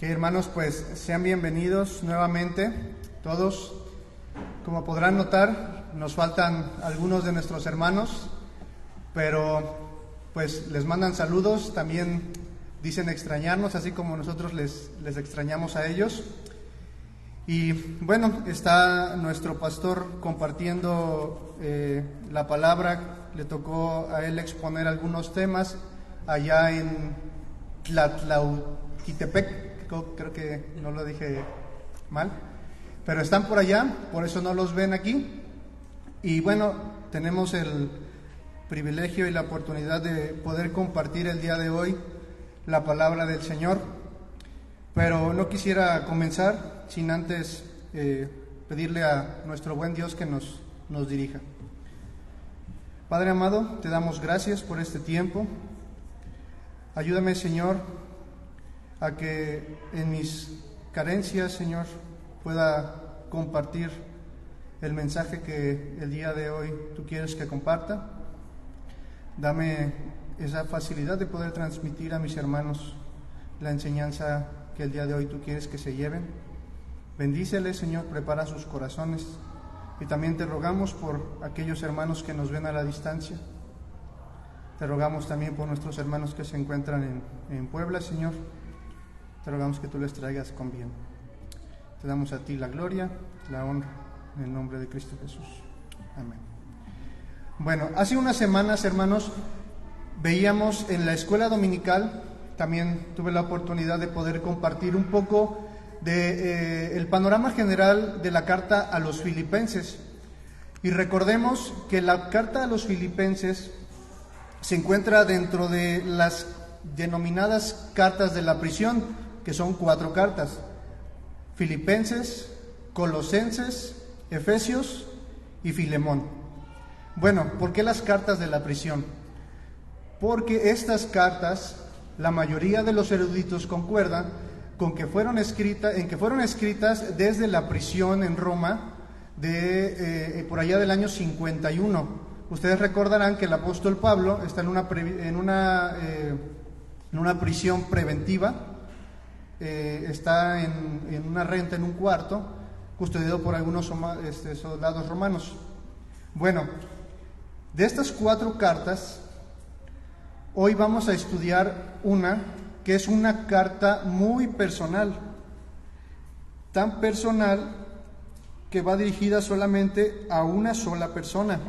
Que hermanos, pues sean bienvenidos nuevamente todos. Como podrán notar, nos faltan algunos de nuestros hermanos, pero pues les mandan saludos, también dicen extrañarnos, así como nosotros les extrañamos a ellos. Y bueno, está nuestro pastor compartiendo la palabra. Le tocó a él exponer algunos temas allá en Tlatlauquitepec. Creo que no lo dije mal, pero están por allá, por eso no los ven aquí. Y bueno, tenemos el privilegio y la oportunidad de poder compartir el día de hoy la palabra del Señor. Pero no quisiera comenzar sin antes pedirle a nuestro buen Dios que nos dirija. Padre amado, te damos gracias por este tiempo. Ayúdame, Señor, a que en mis carencias, Señor, pueda compartir el mensaje que el día de hoy tú quieres que comparta. Dame esa facilidad de poder transmitir a mis hermanos la enseñanza que el día de hoy tú quieres que se lleven. Bendíceles, Señor, prepara sus corazones. Y también te rogamos por aquellos hermanos que nos ven a la distancia. Te rogamos también por nuestros hermanos que se encuentran en Puebla, Señor. Te rogamos que tú les traigas con bien. Te damos a ti la gloria, la honra, en el nombre de Cristo Jesús. Amén. Bueno, hace unas semanas, hermanos, veíamos en la escuela dominical, también tuve la oportunidad de poder compartir un poco de el panorama general de la carta a los filipenses. Y recordemos que la carta a los filipenses se encuentra dentro de las denominadas cartas de la prisión, que son 4 cartas: Filipenses, Colosenses, Efesios y Filemón. Bueno, ¿por qué las cartas de la prisión? Porque estas cartas, la mayoría de los eruditos concuerdan con que fueron escritas desde la prisión en Roma por allá del año 51. Ustedes recordarán que el apóstol Pablo está en una prisión preventiva. Está en una renta, en un cuarto, custodiado por algunos soldados romanos. Bueno, de estas 4 cartas, hoy vamos a estudiar una que es una carta muy personal, tan personal que va dirigida solamente a una sola persona,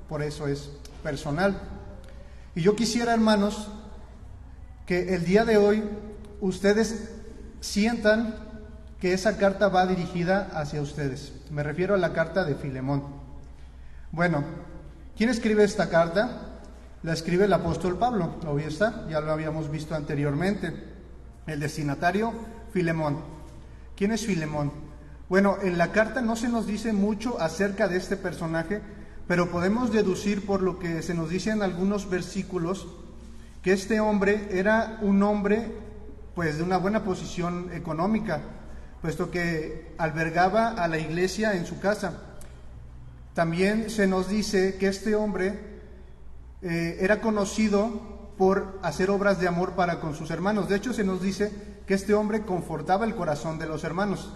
por eso es personal. Y yo quisiera, hermanos, que el día de hoy ustedes sientan que esa carta va dirigida hacia ustedes. Me refiero a la carta de Filemón. Bueno, ¿quién escribe esta carta? La escribe el apóstol Pablo, obvio está, ya lo habíamos visto anteriormente. El destinatario, Filemón. ¿Quién es Filemón? Bueno, en la carta no se nos dice mucho acerca de este personaje, pero podemos deducir por lo que se nos dice en algunos versículos que este hombre era un hombre pues de una buena posición económica, puesto que albergaba a la iglesia en su casa. También se nos dice que este hombre era conocido por hacer obras de amor para con sus hermanos. De hecho, se nos dice que este hombre confortaba el corazón de los hermanos.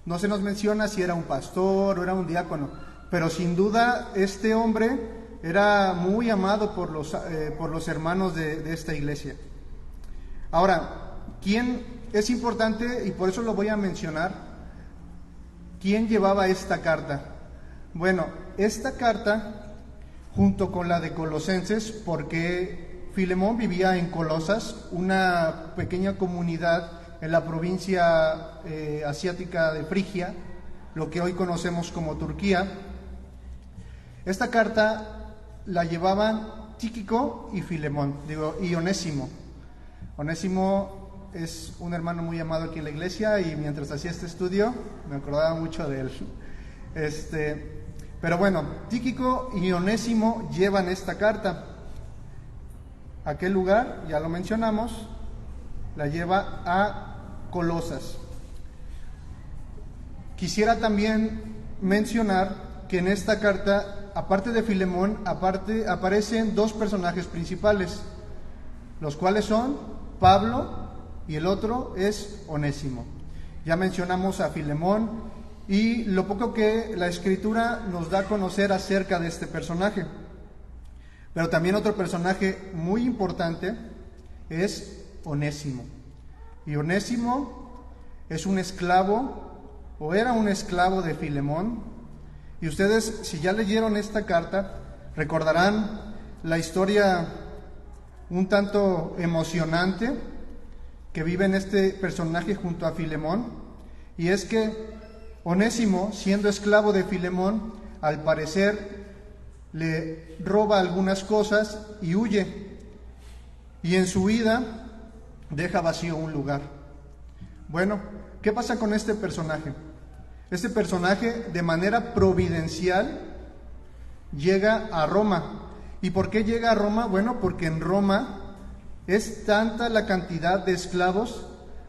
No se nos menciona si era un pastor o era un diácono, pero sin duda este hombre era muy amado por los hermanos de esta iglesia. Ahora, ¿quién es importante? Y por eso lo voy a mencionar. ¿Quién llevaba esta carta? Bueno, esta carta, junto con la de Colosenses, porque Filemón vivía en Colosas, una pequeña comunidad en la provincia asiática de Frigia, lo que hoy conocemos como Turquía. Esta carta la llevaban Tíquico y Filemón, y Onésimo. Onésimo es un hermano muy amado aquí en la iglesia, y mientras hacía este estudio me acordaba mucho de él. Pero bueno, Tíquico y Onésimo llevan esta carta. ¿A qué lugar? Ya lo mencionamos, la lleva a Colosas. Quisiera también mencionar que en esta carta, aparte de Filemón, aparecen 2 personajes principales, los cuales son Pablo y el otro es Onésimo. Ya mencionamos a Filemón y lo poco que la Escritura nos da a conocer acerca de este personaje. Pero también otro personaje muy importante es Onésimo. Y Onésimo es un esclavo, o era un esclavo de Filemón. Y ustedes, si ya leyeron esta carta, recordarán la historia un tanto emocionante que vive en este personaje junto a Filemón. Y es que Onésimo, siendo esclavo de Filemón, al parecer le roba algunas cosas y huye. Y en su huida deja vacío un lugar. Bueno, ¿qué pasa con este personaje? Este personaje, de manera providencial, llega a Roma. ¿Y por qué llega a Roma? Bueno, porque en Roma es tanta la cantidad de esclavos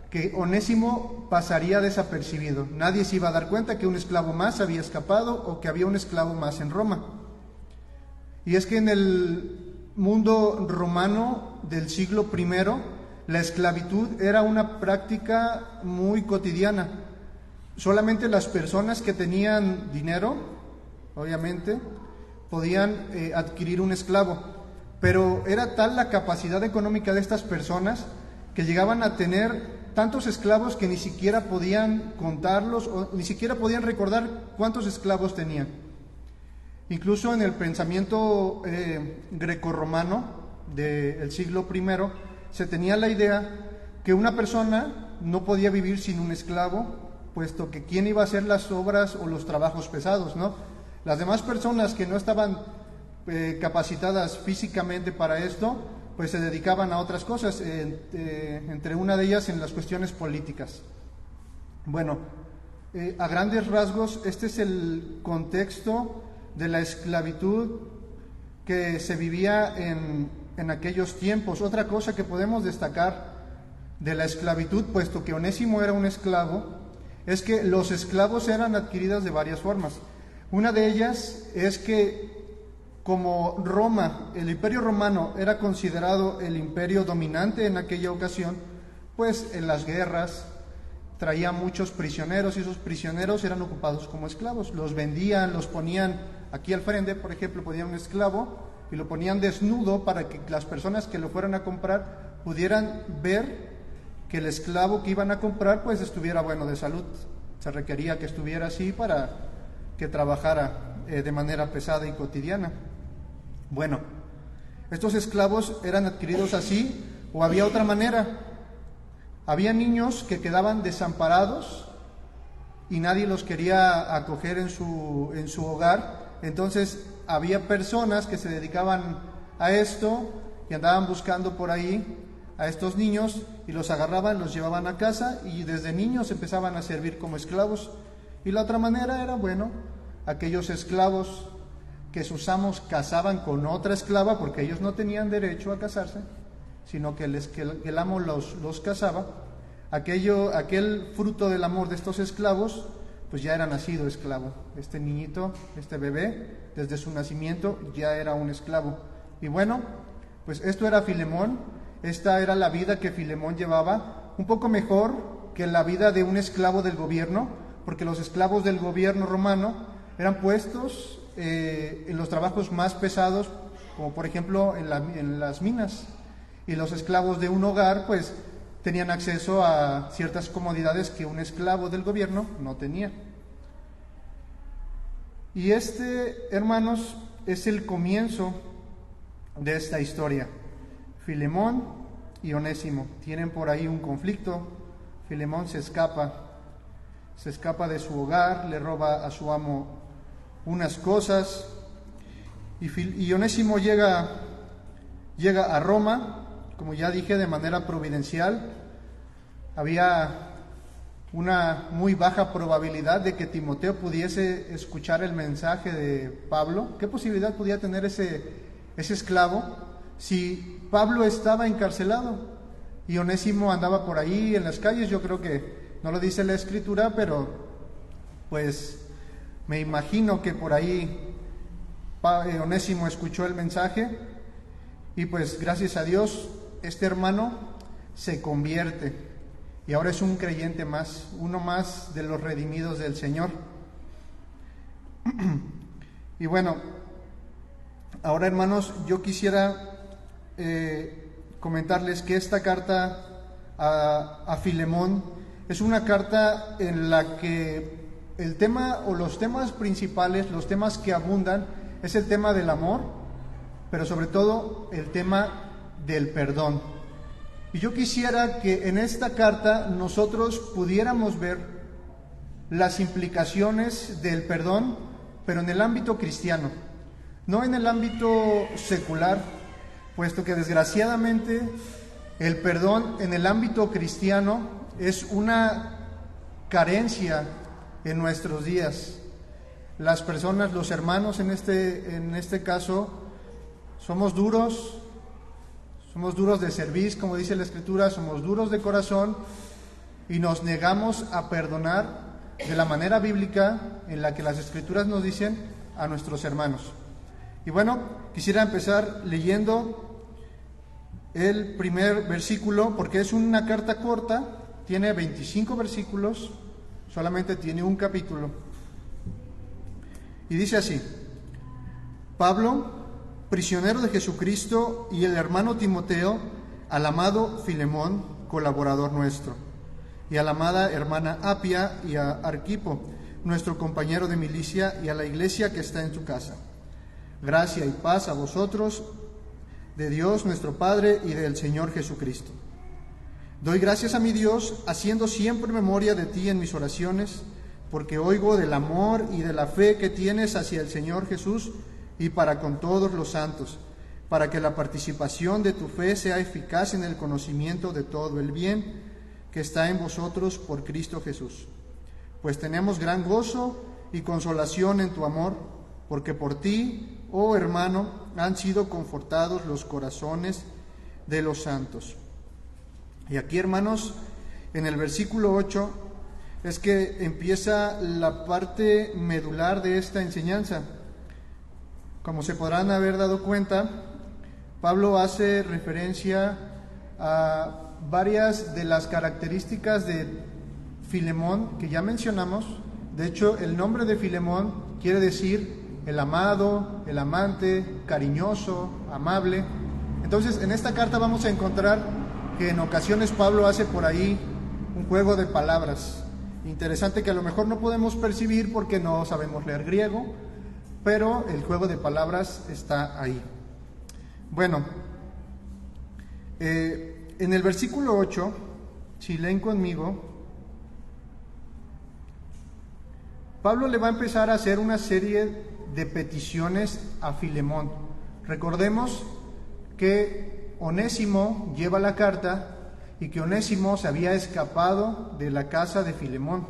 que Onésimo pasaría desapercibido. Nadie se iba a dar cuenta que un esclavo más había escapado o que había un esclavo más en Roma. Y es que en el mundo romano del siglo I, la esclavitud era una práctica muy cotidiana. Solamente las personas que tenían dinero, obviamente, podían adquirir un esclavo. Pero era tal la capacidad económica de estas personas que llegaban a tener tantos esclavos que ni siquiera podían contarlos o ni siquiera podían recordar cuántos esclavos tenían. Incluso en el pensamiento grecorromano del siglo I se tenía la idea que una persona no podía vivir sin un esclavo, puesto que quién iba a hacer las obras o los trabajos pesados, ¿no? Las demás personas que no estaban capacitadas físicamente para esto, pues se dedicaban a otras cosas, entre una de ellas en las cuestiones políticas. Bueno, a grandes rasgos, este es el contexto de la esclavitud que se vivía en aquellos tiempos. Otra cosa que podemos destacar de la esclavitud, puesto que Onésimo era un esclavo, es que los esclavos eran adquiridos de varias formas. Una de ellas es que como Roma, el Imperio Romano era considerado el imperio dominante en aquella ocasión, pues en las guerras traía muchos prisioneros y esos prisioneros eran ocupados como esclavos. Los vendían, los ponían aquí al frente, por ejemplo, ponían un esclavo y lo ponían desnudo para que las personas que lo fueran a comprar pudieran ver que el esclavo que iban a comprar pues estuviera bueno de salud. Se requería que estuviera así para que trabajara de manera pesada y cotidiana. Bueno, estos esclavos eran adquiridos así o había otra manera. Había niños que quedaban desamparados y nadie los quería acoger en su hogar. Entonces había personas que se dedicaban a esto y andaban buscando por ahí a estos niños y los agarraban, los llevaban a casa y desde niños empezaban a servir como esclavos. Y la otra manera era, bueno, aquellos esclavos que sus amos casaban con otra esclava porque ellos no tenían derecho a casarse, sino que el amo los casaba. Aquel fruto del amor de estos esclavos pues ya era nacido esclavo. Este niñito, este bebé, desde su nacimiento ya era un esclavo. Y bueno, pues esto era Filemón, esta era la vida que Filemón llevaba, un poco mejor que la vida de un esclavo del gobierno, porque los esclavos del gobierno romano eran puestos en los trabajos más pesados, como por ejemplo en las minas, y los esclavos de un hogar pues tenían acceso a ciertas comodidades que un esclavo del gobierno no tenía. Y hermanos, es el comienzo de esta historia. Filemón y Onésimo tienen por ahí un conflicto. Filemón se escapa de su hogar, le roba a su amo unas cosas y Onésimo llega a Roma, como ya dije, de manera providencial. Había una muy baja probabilidad de que Timoteo pudiese escuchar el mensaje de Pablo. ¿Qué posibilidad podía tener ese esclavo si Pablo estaba encarcelado y Onésimo andaba por ahí en las calles? Yo creo que no lo dice la Escritura, pero pues me imagino que por ahí Onésimo escuchó el mensaje y pues gracias a Dios este hermano se convierte. y ahora es un creyente más, uno más de los redimidos del Señor. Y bueno, ahora, hermanos, yo quisiera comentarles que esta carta a Filemón es una carta en la que el tema o los temas principales, los temas que abundan, es el tema del amor, pero sobre todo el tema del perdón. Y yo quisiera que en esta carta nosotros pudiéramos ver las implicaciones del perdón, pero en el ámbito cristiano, no en el ámbito secular, puesto que desgraciadamente el perdón en el ámbito cristiano es una carencia en nuestros días. Las personas, los hermanos en este caso, somos duros de cerviz, como dice la Escritura, somos duros de corazón y nos negamos a perdonar de la manera bíblica en la que las Escrituras nos dicen a nuestros hermanos. Y bueno, quisiera empezar leyendo el primer versículo, porque es una carta corta, tiene 25 versículos, solamente tiene un capítulo. Y dice así: Pablo, prisionero de Jesucristo, y el hermano Timoteo, al amado Filemón, colaborador nuestro, y a la amada hermana Apia y a Arquipo, nuestro compañero de milicia, y a la iglesia que está en tu casa. Gracia y paz a vosotros, de Dios nuestro Padre y del Señor Jesucristo. Doy gracias a mi Dios, haciendo siempre memoria de ti en mis oraciones, porque oigo del amor y de la fe que tienes hacia el Señor Jesús y para con todos los santos, para que la participación de tu fe sea eficaz en el conocimiento de todo el bien que está en vosotros por Cristo Jesús. Pues tenemos gran gozo y consolación en tu amor, porque por ti, oh hermano, han sido confortados los corazones de los santos. Y aquí, hermanos, en el versículo 8, es que empieza la parte medular de esta enseñanza. Como se podrán haber dado cuenta, Pablo hace referencia a varias de las características de Filemón que ya mencionamos. De hecho, el nombre de Filemón quiere decir el amado, el amante, cariñoso, amable. Entonces, en esta carta vamos a encontrar que en ocasiones Pablo hace por ahí un juego de palabras interesante que a lo mejor no podemos percibir porque no sabemos leer griego, pero el juego de palabras está ahí. Bueno, en el versículo 8, si leen conmigo, Pablo le va a empezar a hacer una serie de peticiones a Filemón. Recordemos que Onésimo lleva la carta y que Onésimo se había escapado de la casa de Filemón.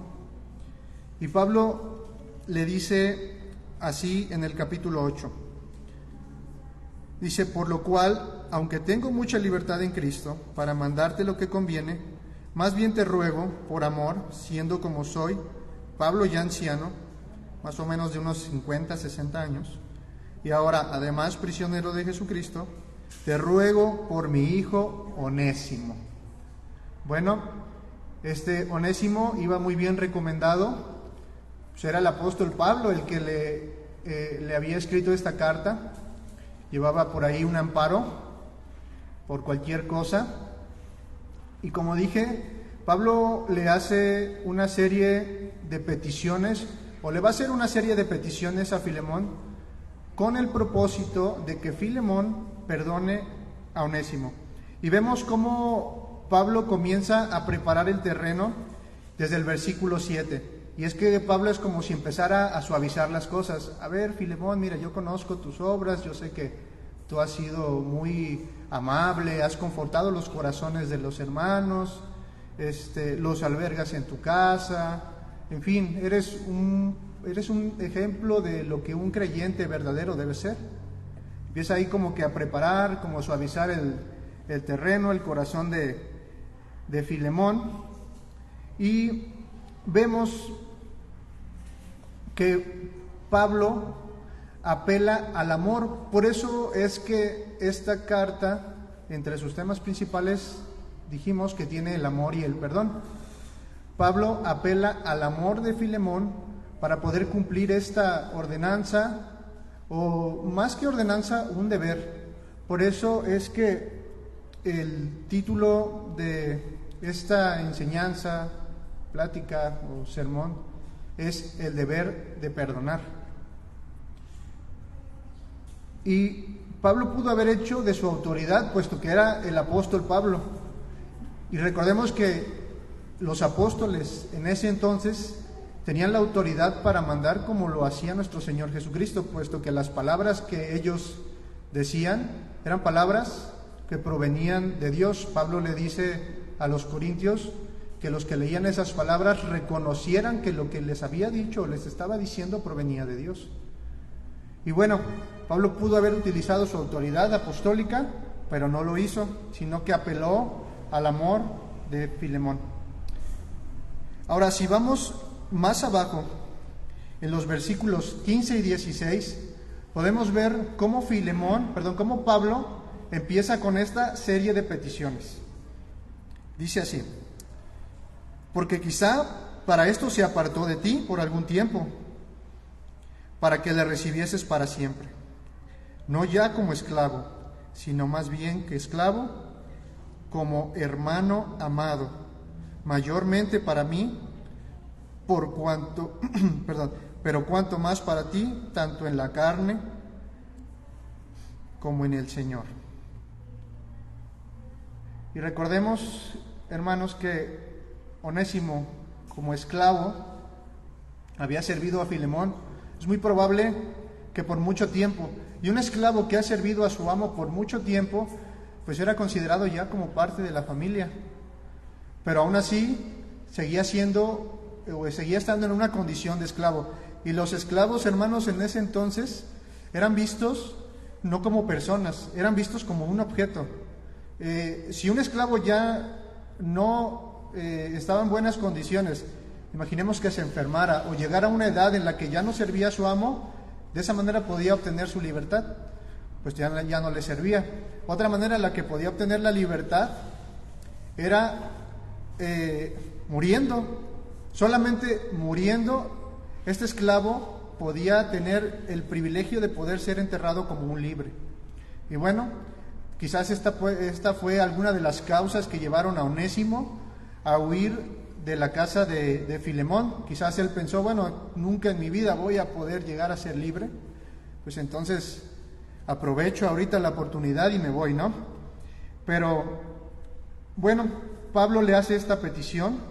Y Pablo le dice así en el capítulo 8. Dice: por lo cual, aunque tengo mucha libertad en Cristo para mandarte lo que conviene, más bien te ruego, por amor, siendo como soy, Pablo ya anciano, más o menos de unos 50, 60 años, y ahora además prisionero de Jesucristo, te ruego por mi hijo Onésimo. Bueno, este Onésimo iba muy bien recomendado, pues era el apóstol Pablo el que le había escrito esta carta, llevaba por ahí un amparo por cualquier cosa, y como dije, Pablo le hace una serie de peticiones, o le va a hacer una serie de peticiones a Filemón, con el propósito de que Filemón perdone a Onésimo. Y vemos cómo Pablo comienza a preparar el terreno desde el versículo 7. Y es que Pablo es como si empezara a suavizar las cosas. A ver, Filemón, mira, yo conozco tus obras, yo sé que tú has sido muy amable, has confortado los corazones de los hermanos, los albergas en tu casa, en fin, eres un ejemplo de lo que un creyente verdadero debe ser. Empieza ahí como que a preparar, como a suavizar el terreno, el corazón de Filemón, y vemos que Pablo apela al amor. Por eso es que esta carta, entre sus temas principales, dijimos que tiene el amor y el perdón. Pablo apela al amor de Filemón para poder cumplir esta ordenanza, o más que ordenanza, un deber. Por eso es que el título de esta enseñanza, plática o sermón es el deber de perdonar. Y Pablo pudo haber hecho de su autoridad, puesto que era el apóstol Pablo. Y recordemos que los apóstoles en ese entonces tenían la autoridad para mandar como lo hacía nuestro Señor Jesucristo, puesto que las palabras que ellos decían eran palabras que provenían de Dios. Pablo le dice a los corintios que los que leían esas palabras reconocieran que lo que les había dicho o les estaba diciendo provenía de Dios. Y bueno, Pablo pudo haber utilizado su autoridad apostólica, pero no lo hizo, sino que apeló al amor de Filemón. Ahora, si vamos más abajo, en los versículos 15 y 16, podemos ver cómo cómo Pablo empieza con esta serie de peticiones. Dice así: porque quizá para esto se apartó de ti por algún tiempo, para que le recibieses para siempre, no ya como esclavo, sino más bien que esclavo, como hermano amado, mayormente para mí, por cuanto, pero cuanto más para ti, tanto en la carne como en el Señor. Y recordemos, hermanos, que Onésimo, como esclavo, había servido a Filemón. Es muy probable que por mucho tiempo, y un esclavo que ha servido a su amo por mucho tiempo, pues era considerado ya como parte de la familia. Pero aún así seguía estando en una condición de esclavo. Y los esclavos, hermanos, en ese entonces eran vistos no como personas, eran vistos como un objeto. Si un esclavo ya no estaba en buenas condiciones, imaginemos que se enfermara o llegara a una edad en la que ya no servía a su amo, de esa manera podía obtener su libertad, pues ya no le servía. Otra manera en la que podía obtener la libertad era muriendo. Solamente muriendo, este esclavo podía tener el privilegio de poder ser enterrado como un libre. Y bueno, quizás esta fue alguna de las causas que llevaron a Onésimo a huir de la casa de Filemón. Quizás él pensó, bueno, nunca en mi vida voy a poder llegar a ser libre, pues entonces aprovecho ahorita la oportunidad y me voy, ¿no? Pero bueno, Pablo le hace esta petición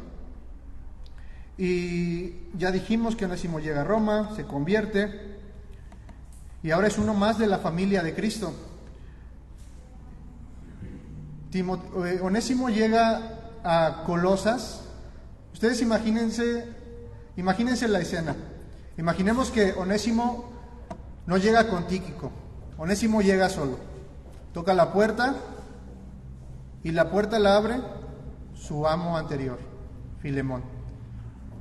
y ya dijimos que Onésimo llega a Roma, se convierte y ahora es uno más de la familia de Cristo. Onésimo llega a Colosas. Ustedes imagínense la escena. Imaginemos que Onésimo no llega con Tíquico. Onésimo llega solo. Toca la puerta y la puerta la abre su amo anterior, Filemón.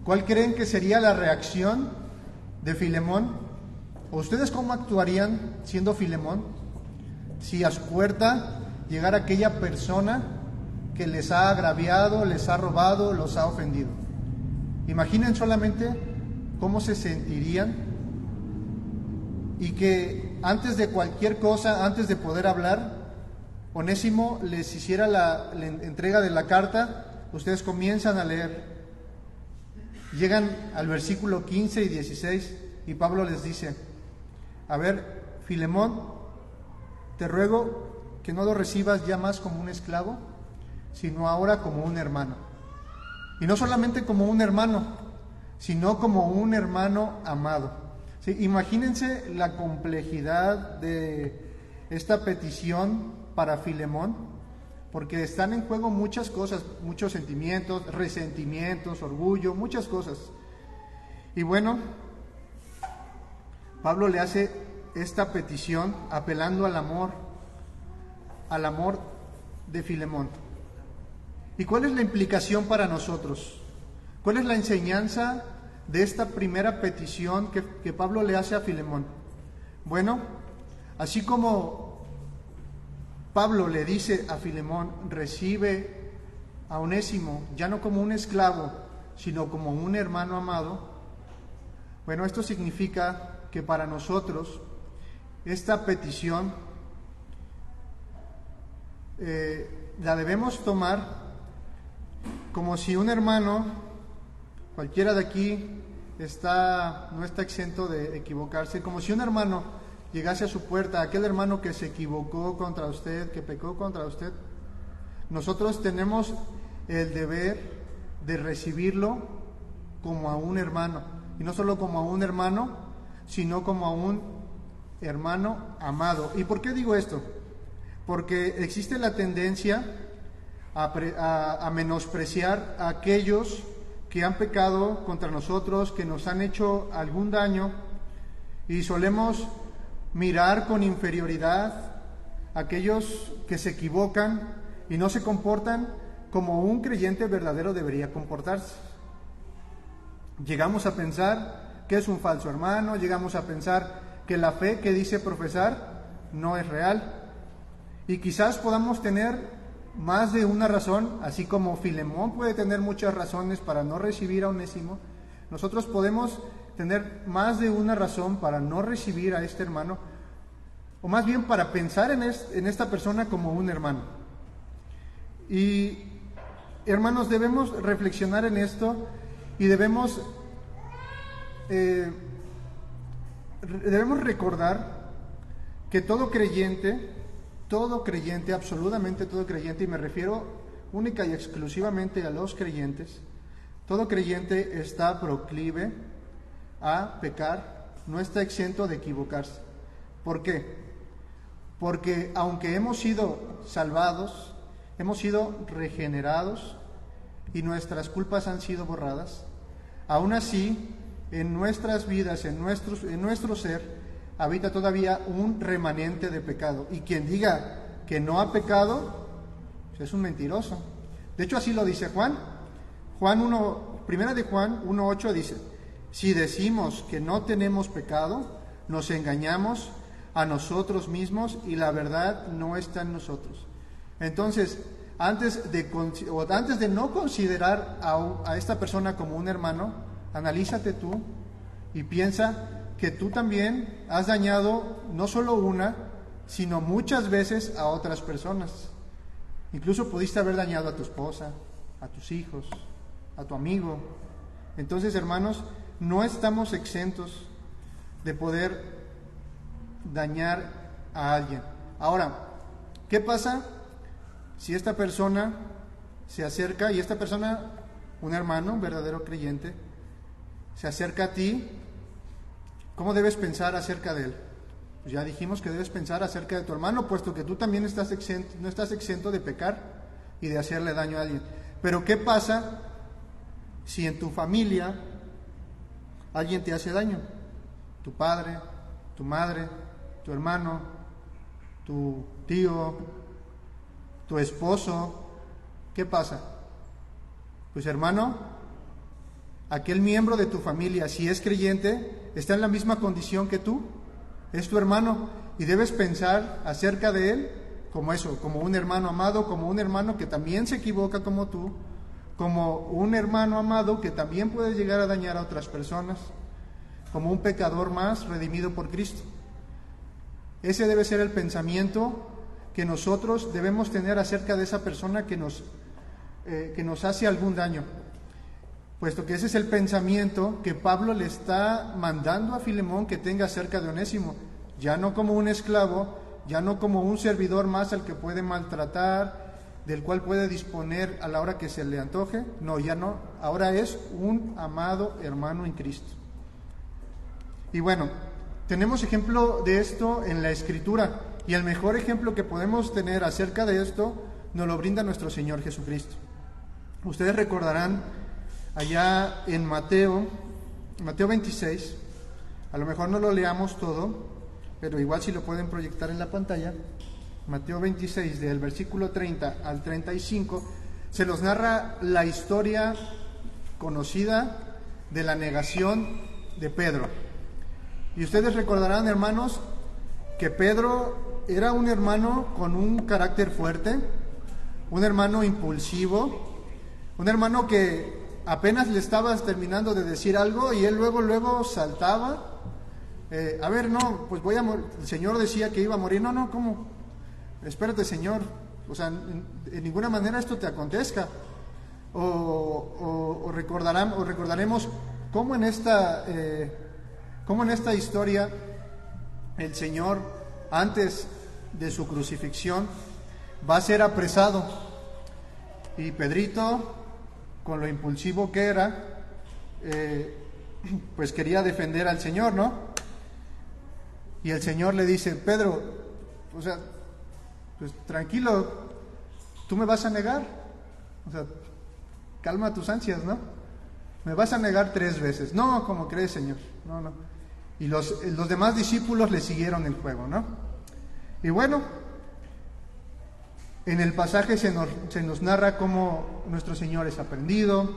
¿Cuál creen que sería la reacción de Filemón? ¿O ustedes cómo actuarían siendo Filemón si a su puerta llegara aquella persona que les ha agraviado, les ha robado, los ha ofendido? Imaginen solamente cómo se sentirían, y que antes de cualquier cosa, antes de poder hablar, Onésimo les hiciera la entrega de la carta. Ustedes comienzan a leer, llegan al versículo 15 y 16 y Pablo les dice: a ver, Filemón, te ruego que no lo recibas ya más como un esclavo, sino ahora como un hermano. Y no solamente como un hermano, sino como un hermano amado. ¿Sí? Imagínense la complejidad de esta petición para Filemón, porque están en juego muchas cosas, muchos sentimientos, resentimientos, orgullo, muchas cosas. Y bueno, Pablo le hace esta petición apelando al amor de Filemón. ¿Y cuál es la implicación para nosotros? ¿Cuál es la enseñanza de esta primera petición que Pablo le hace a Filemón? Bueno, así como Pablo le dice a Filemón, recibe a Onésimo, ya no como un esclavo, sino como un hermano amado, bueno, esto significa que para nosotros esta petición la debemos tomar como si un hermano, cualquiera de aquí no está exento de equivocarse, como si un hermano llegase a su puerta, aquel hermano que se equivocó contra usted, que pecó contra usted. Nosotros tenemos el deber de recibirlo como a un hermano, y no solo como a un hermano, sino como a un hermano amado. ¿Y por qué digo esto? Porque existe la tendencia a menospreciar a aquellos que han pecado contra nosotros, que nos han hecho algún daño, y solemos mirar con inferioridad a aquellos que se equivocan y no se comportan como un creyente verdadero debería comportarse. Llegamos a pensar que es un falso hermano, llegamos a pensar que la fe que dice profesar no es real, y quizás podamos tener más de una razón, así como Filemón puede tener muchas razones para no recibir a Onésimo. Nosotros podemos tener más de una razón para no recibir a este hermano, o más bien para pensar en esta persona como un hermano. Y hermanos, debemos reflexionar en esto y debemos recordar que todo creyente, absolutamente todo creyente, y me refiero única y exclusivamente a los creyentes, todo creyente está proclive a pecar, no está exento de equivocarse. ¿Por qué? Porque aunque hemos sido salvados, hemos sido regenerados y nuestras culpas han sido borradas, aún así en nuestras vidas, en nuestro ser, habita todavía un remanente de pecado. Y quien diga que no ha pecado, es un mentiroso. De hecho, así lo dice Juan. Primera de Juan 1:8 dice: si decimos que no tenemos pecado, nos engañamos a nosotros mismos y la verdad no está en nosotros. Entonces, antes de no considerar a esta persona como un hermano, analízate tú y piensa que tú también has dañado no solo una, sino muchas veces a otras personas. Incluso pudiste haber dañado a tu esposa, a tus hijos, a tu amigo. Entonces, hermanos, no estamos exentos de poder dañar a alguien. Ahora, ¿qué pasa si esta persona se acerca, y esta persona, un hermano, un verdadero creyente, se acerca a ti? ¿Cómo debes pensar acerca de él? Pues ya dijimos que debes pensar acerca de tu hermano, puesto que tú también no estás exento de pecar y de hacerle daño a alguien. Pero ¿qué pasa si en tu familia alguien te hace daño? Tu padre, tu madre, tu hermano, tu tío, tu esposo. ¿Qué pasa? Pues, hermano, aquel miembro de tu familia, si es creyente, está en la misma condición que tú, es tu hermano, y debes pensar acerca de él como eso, como un hermano amado, como un hermano que también se equivoca como tú, como un hermano amado que también puede llegar a dañar a otras personas, como un pecador más redimido por Cristo. Ese debe ser el pensamiento que nosotros debemos tener acerca de esa persona que nos hace algún daño, puesto que ese es el pensamiento que Pablo le está mandando a Filemón que tenga acerca de Onésimo, ya no como un esclavo, ya no como un servidor más al que puede maltratar, del cual puede disponer a la hora que se le antoje. No, ya no, ahora es un amado hermano en Cristo. Y bueno, tenemos ejemplo de esto en la Escritura, y el mejor ejemplo que podemos tener acerca de esto nos lo brinda nuestro Señor Jesucristo. Ustedes recordarán allá en Mateo 26, a lo mejor no lo leamos todo, pero igual si lo pueden proyectar en la pantalla. Mateo 26, del versículo 30 al 35, se nos narra la historia conocida de la negación de Pedro. Y ustedes recordarán, hermanos, que Pedro era un hermano con un carácter fuerte, un hermano impulsivo, Un hermano que apenas le estabas terminando de decir algo y él luego saltaba. A ver, no, pues voy a morir. El Señor decía que iba a morir. No, ¿cómo? Espérate, Señor. O sea, en ninguna manera esto te acontezca. O recordaremos cómo en esta historia el Señor, antes de su crucifixión, va a ser apresado. Y Pedrito, con lo impulsivo que era, pues quería defender al Señor, ¿no? Y el Señor le dice: Pedro, o sea, pues tranquilo, tú me vas a negar, o sea, calma tus ansias, ¿no? Me vas a negar 3 veces. No, ¿cómo crees, Señor? No. Y los demás discípulos le siguieron el juego, ¿no? Y bueno, en el pasaje se nos narra cómo nuestro Señor es aprendido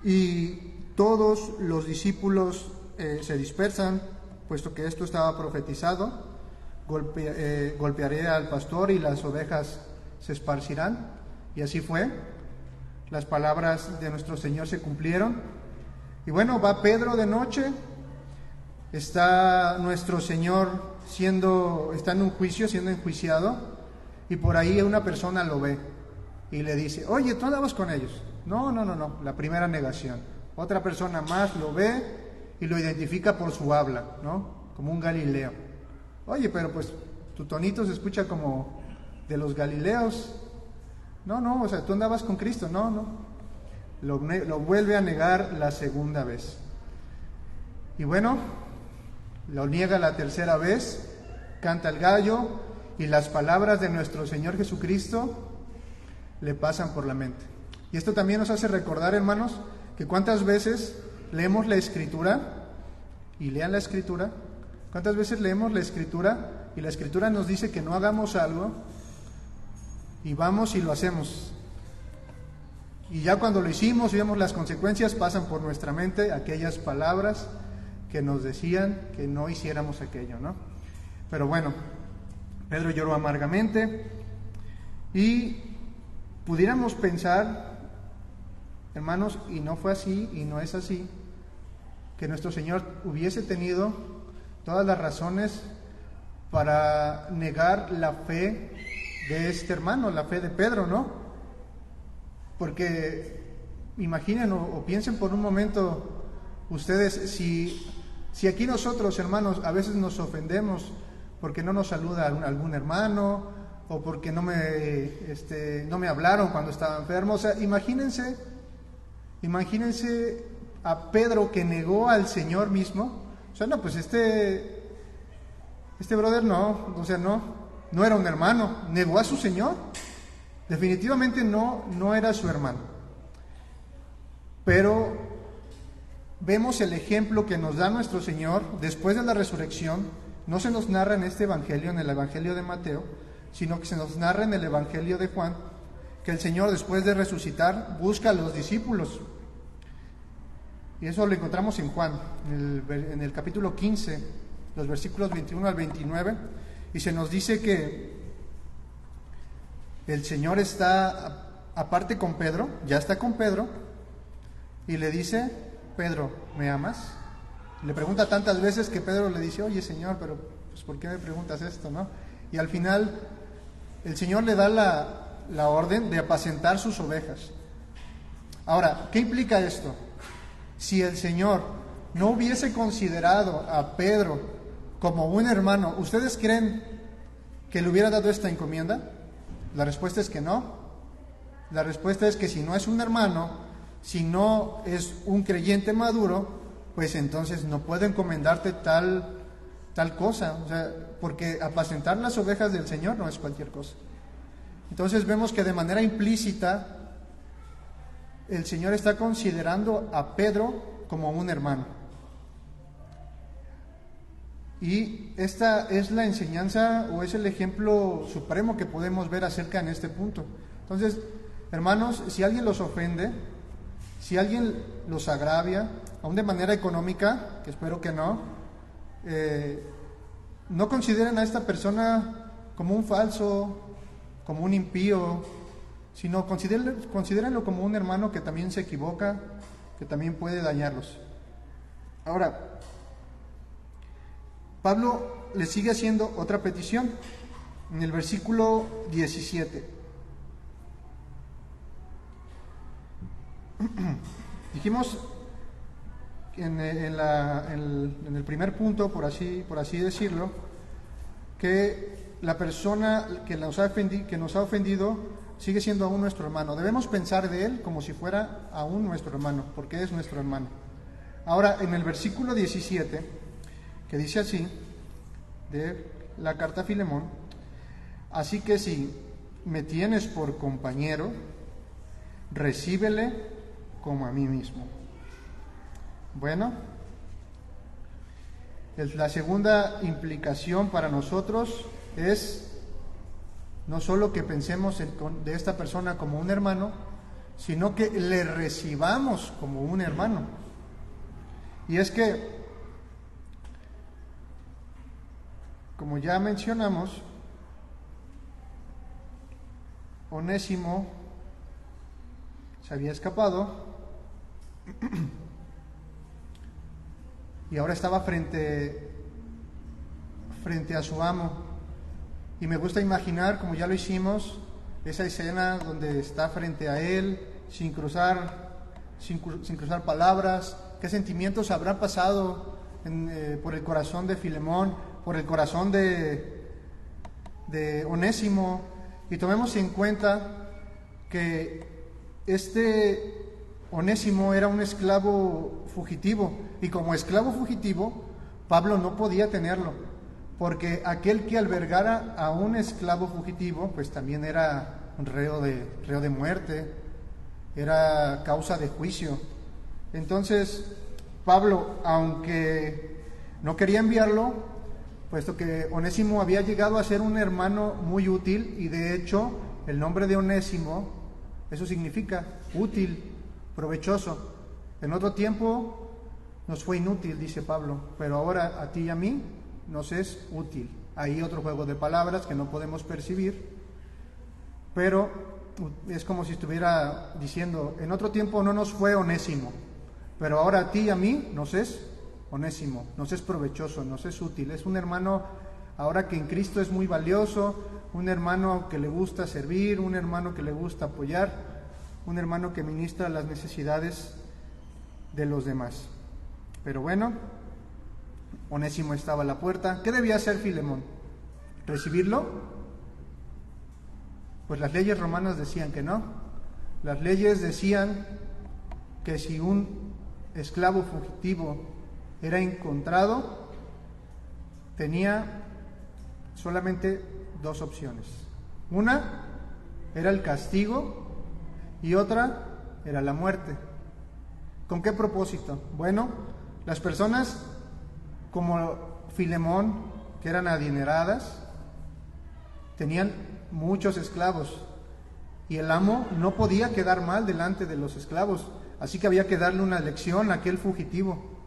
y todos los discípulos se dispersan, puesto que esto estaba profetizado: golpearé al pastor y las ovejas se esparcirán. Y así fue. Las palabras de nuestro Señor se cumplieron. Y bueno, va Pedro de noche. Está nuestro Señor está en un juicio, siendo enjuiciado. Y por ahí una persona lo ve y le dice: oye, ¿tú andabas con ellos? No, la primera negación. Otra persona más lo ve y lo identifica por su habla, ¿no? Como un Galileo. Oye, pero pues tu tonito se escucha como de los Galileos. No, o sea, tú andabas con Cristo. No. Lo vuelve a negar la segunda vez. Y bueno, lo niega la tercera vez, canta el gallo, y las palabras de nuestro Señor Jesucristo le pasan por la mente. Y esto también nos hace recordar, hermanos, que cuántas veces leemos la Escritura, y lean la Escritura, cuántas veces leemos la Escritura y la Escritura nos dice que no hagamos algo y vamos y lo hacemos. Y ya cuando lo hicimos y vemos las consecuencias, pasan por nuestra mente aquellas palabras que nos decían que no hiciéramos aquello, ¿no? Pero bueno, Pedro lloró amargamente y pudiéramos pensar, hermanos, y no fue así y no es así, que nuestro Señor hubiese tenido todas las razones para negar la fe de este hermano, la fe de Pedro, ¿no? Porque imaginen o piensen por un momento ustedes, si aquí nosotros, hermanos, a veces nos ofendemos porque no nos saluda algún hermano, o porque no me hablaron cuando estaba enfermo. O sea, imagínense a Pedro, que negó al Señor mismo. O sea, no, pues este brother no era un hermano, negó a su Señor. Definitivamente no era su hermano. Pero vemos el ejemplo que nos da nuestro Señor después de la resurrección. No se nos narra en este evangelio, en el evangelio de Mateo, sino que se nos narra en el evangelio de Juan, que el Señor, después de resucitar, busca a los discípulos. Y eso lo encontramos en Juan, en el capítulo 15, los versículos 21 al 29, y se nos dice que el Señor está aparte con Pedro, ya está con Pedro, y le dice: Pedro, ¿me amas? Le pregunta tantas veces que Pedro le dice: oye, Señor, pero pues, ¿por qué me preguntas esto, no? Y al final el Señor le da la orden de apacentar sus ovejas. Ahora, ¿qué implica esto? Si el Señor no hubiese considerado a Pedro como un hermano, ¿ustedes creen que le hubiera dado esta encomienda? La respuesta es que no. La respuesta es que si no es un hermano, si no es un creyente maduro, pues entonces no puedo encomendarte tal cosa. O sea, porque apacentar las ovejas del Señor no es cualquier cosa. Entonces vemos que de manera implícita el Señor está considerando a Pedro como un hermano. Y esta es la enseñanza, o es el ejemplo supremo que podemos ver acerca en este punto. Entonces, hermanos, si alguien los ofende, si alguien los agravia, aún de manera económica, que espero que no consideren a esta persona como un falso, como un impío, sino considérenlo como un hermano que también se equivoca, que también puede dañarlos. Ahora, Pablo le sigue haciendo otra petición en el versículo 17. Dijimos en el primer punto, por así decirlo, que la persona que nos ha ofendido sigue siendo aún nuestro hermano. Debemos pensar de él como si fuera aún nuestro hermano, porque es nuestro hermano. Ahora, en el versículo 17, que dice así, de la carta a Filemón: así que si me tienes por compañero, recíbele como a mí mismo. Bueno, la segunda implicación para nosotros es no solo que pensemos de esta persona como un hermano, sino que le recibamos como un hermano. Y es que, como ya mencionamos, Onésimo se había escapado y ahora estaba frente a su amo. Y me gusta imaginar, como ya lo hicimos, esa escena donde está frente a él, sin cruzar palabras. ¿Qué sentimientos habrán pasado por el corazón de Filemón, por el corazón de Onésimo? Y tomemos en cuenta que este Onésimo era un esclavo fugitivo, y como esclavo fugitivo, Pablo no podía tenerlo, porque aquel que albergara a un esclavo fugitivo, pues también era un reo de muerte, era causa de juicio. Entonces, Pablo, aunque no quería enviarlo, puesto que Onésimo había llegado a ser un hermano muy útil, y de hecho, el nombre de Onésimo, eso significa útil, provechoso. En otro tiempo nos fue inútil, dice Pablo, pero ahora a ti y a mí nos es útil. Hay otro juego de palabras que no podemos percibir, pero es como si estuviera diciendo, en otro tiempo no nos fue Onésimo, pero ahora a ti y a mí nos es Onésimo, nos es provechoso, nos es útil. Es un hermano ahora que en Cristo es muy valioso, un hermano que le gusta servir, un hermano que le gusta apoyar, un hermano que ministra las necesidades de los demás. Pero bueno, Onésimo estaba a la puerta. ¿Qué debía hacer Filemón? ¿Recibirlo? Pues las leyes romanas decían que no. Las leyes decían que si un esclavo fugitivo era encontrado, tenía solamente dos opciones. Una era el castigo y otra era la muerte. ¿Con qué propósito? Bueno, las personas como Filemón, que eran adineradas, tenían muchos esclavos, y el amo no podía quedar mal delante de los esclavos, así que había que darle una lección a aquel fugitivo.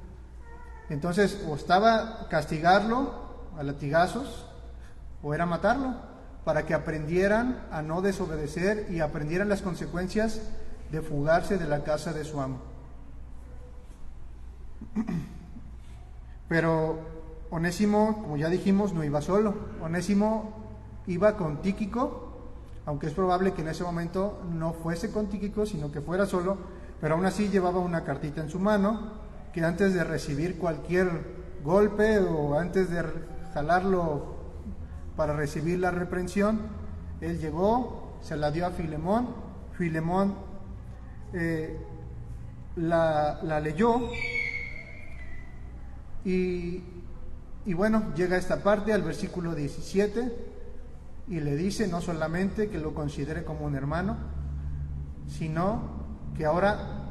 Entonces, o estaba castigarlo a latigazos, o era matarlo, para que aprendieran a no desobedecer y aprendieran las consecuencias de fugarse de la casa de su amo. Pero Onésimo, como ya dijimos, no iba solo. Onésimo iba con Tíquico, aunque es probable que en ese momento no fuese con Tíquico, sino que fuera solo, pero aún así llevaba una cartita en su mano, que antes de recibir cualquier golpe o antes de jalarlo para recibir la reprensión, él llegó, se la dio a Filemón. Filemón la leyó. Y bueno, llega a esta parte, al versículo 17, y le dice no solamente que lo considere como un hermano, sino que ahora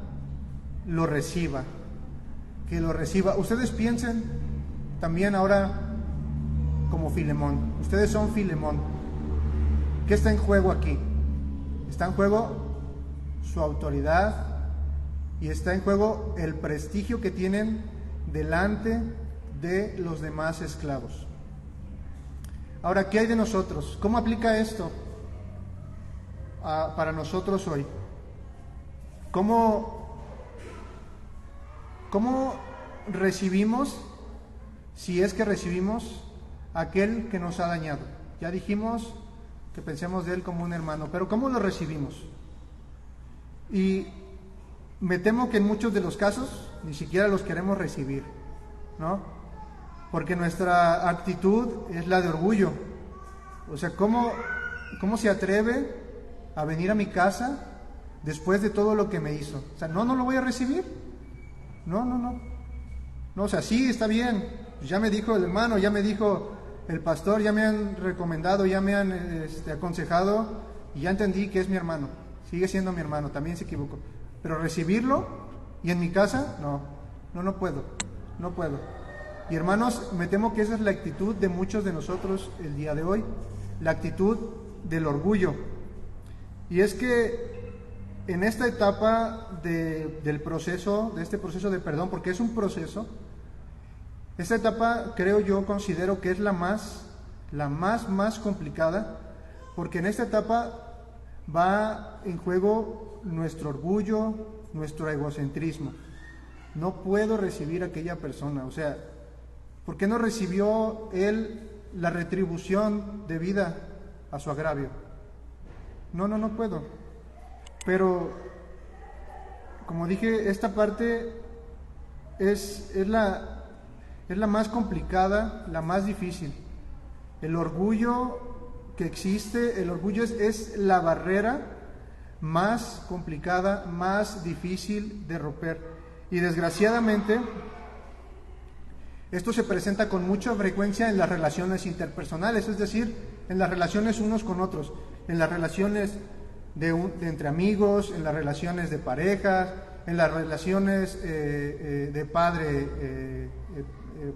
lo reciba, que lo reciba. Ustedes piensen también ahora como Filemón. Ustedes son Filemón. ¿Qué está en juego aquí? Está en juego su autoridad y está en juego el prestigio que tienen delante de los demás esclavos. Ahora, ¿qué hay de nosotros? ¿Cómo aplica esto? para nosotros hoy. ¿Cómo recibimos, si es que recibimos, a aquel que nos ha dañado? Ya dijimos que pensemos de él como un hermano, pero ¿cómo lo recibimos? Y me temo que en muchos de los casos ni siquiera los queremos recibir, ¿no? Porque nuestra actitud es la de orgullo. O sea, ¿cómo se atreve a venir a mi casa después de todo lo que me hizo? O sea, no lo voy a recibir. No, o sea, sí, está bien. Ya me dijo el hermano, ya me dijo el pastor, ya me han recomendado, ya me han aconsejado, y ya entendí que es mi hermano. Sigue siendo mi hermano, también se equivocó. Pero recibirlo, y en mi casa, no puedo. Y hermanos, me temo que esa es la actitud de muchos de nosotros el día de hoy, la actitud del orgullo. Y es que en esta etapa del proceso, de este proceso de perdón, porque es un proceso, esta etapa considero que es la más complicada, porque en esta etapa va en juego nuestro orgullo, nuestro egocentrismo. No puedo recibir a aquella persona, o sea, ¿por qué no recibió él la retribución debida a su agravio? No puedo. Pero, como dije, esta parte es la más complicada, la más difícil. El orgullo que existe, el orgullo es la barrera más complicada, más difícil de romper. Y desgraciadamente, esto se presenta con mucha frecuencia en las relaciones interpersonales, es decir, en las relaciones unos con otros, en las relaciones de entre amigos, en las relaciones de parejas, en las relaciones de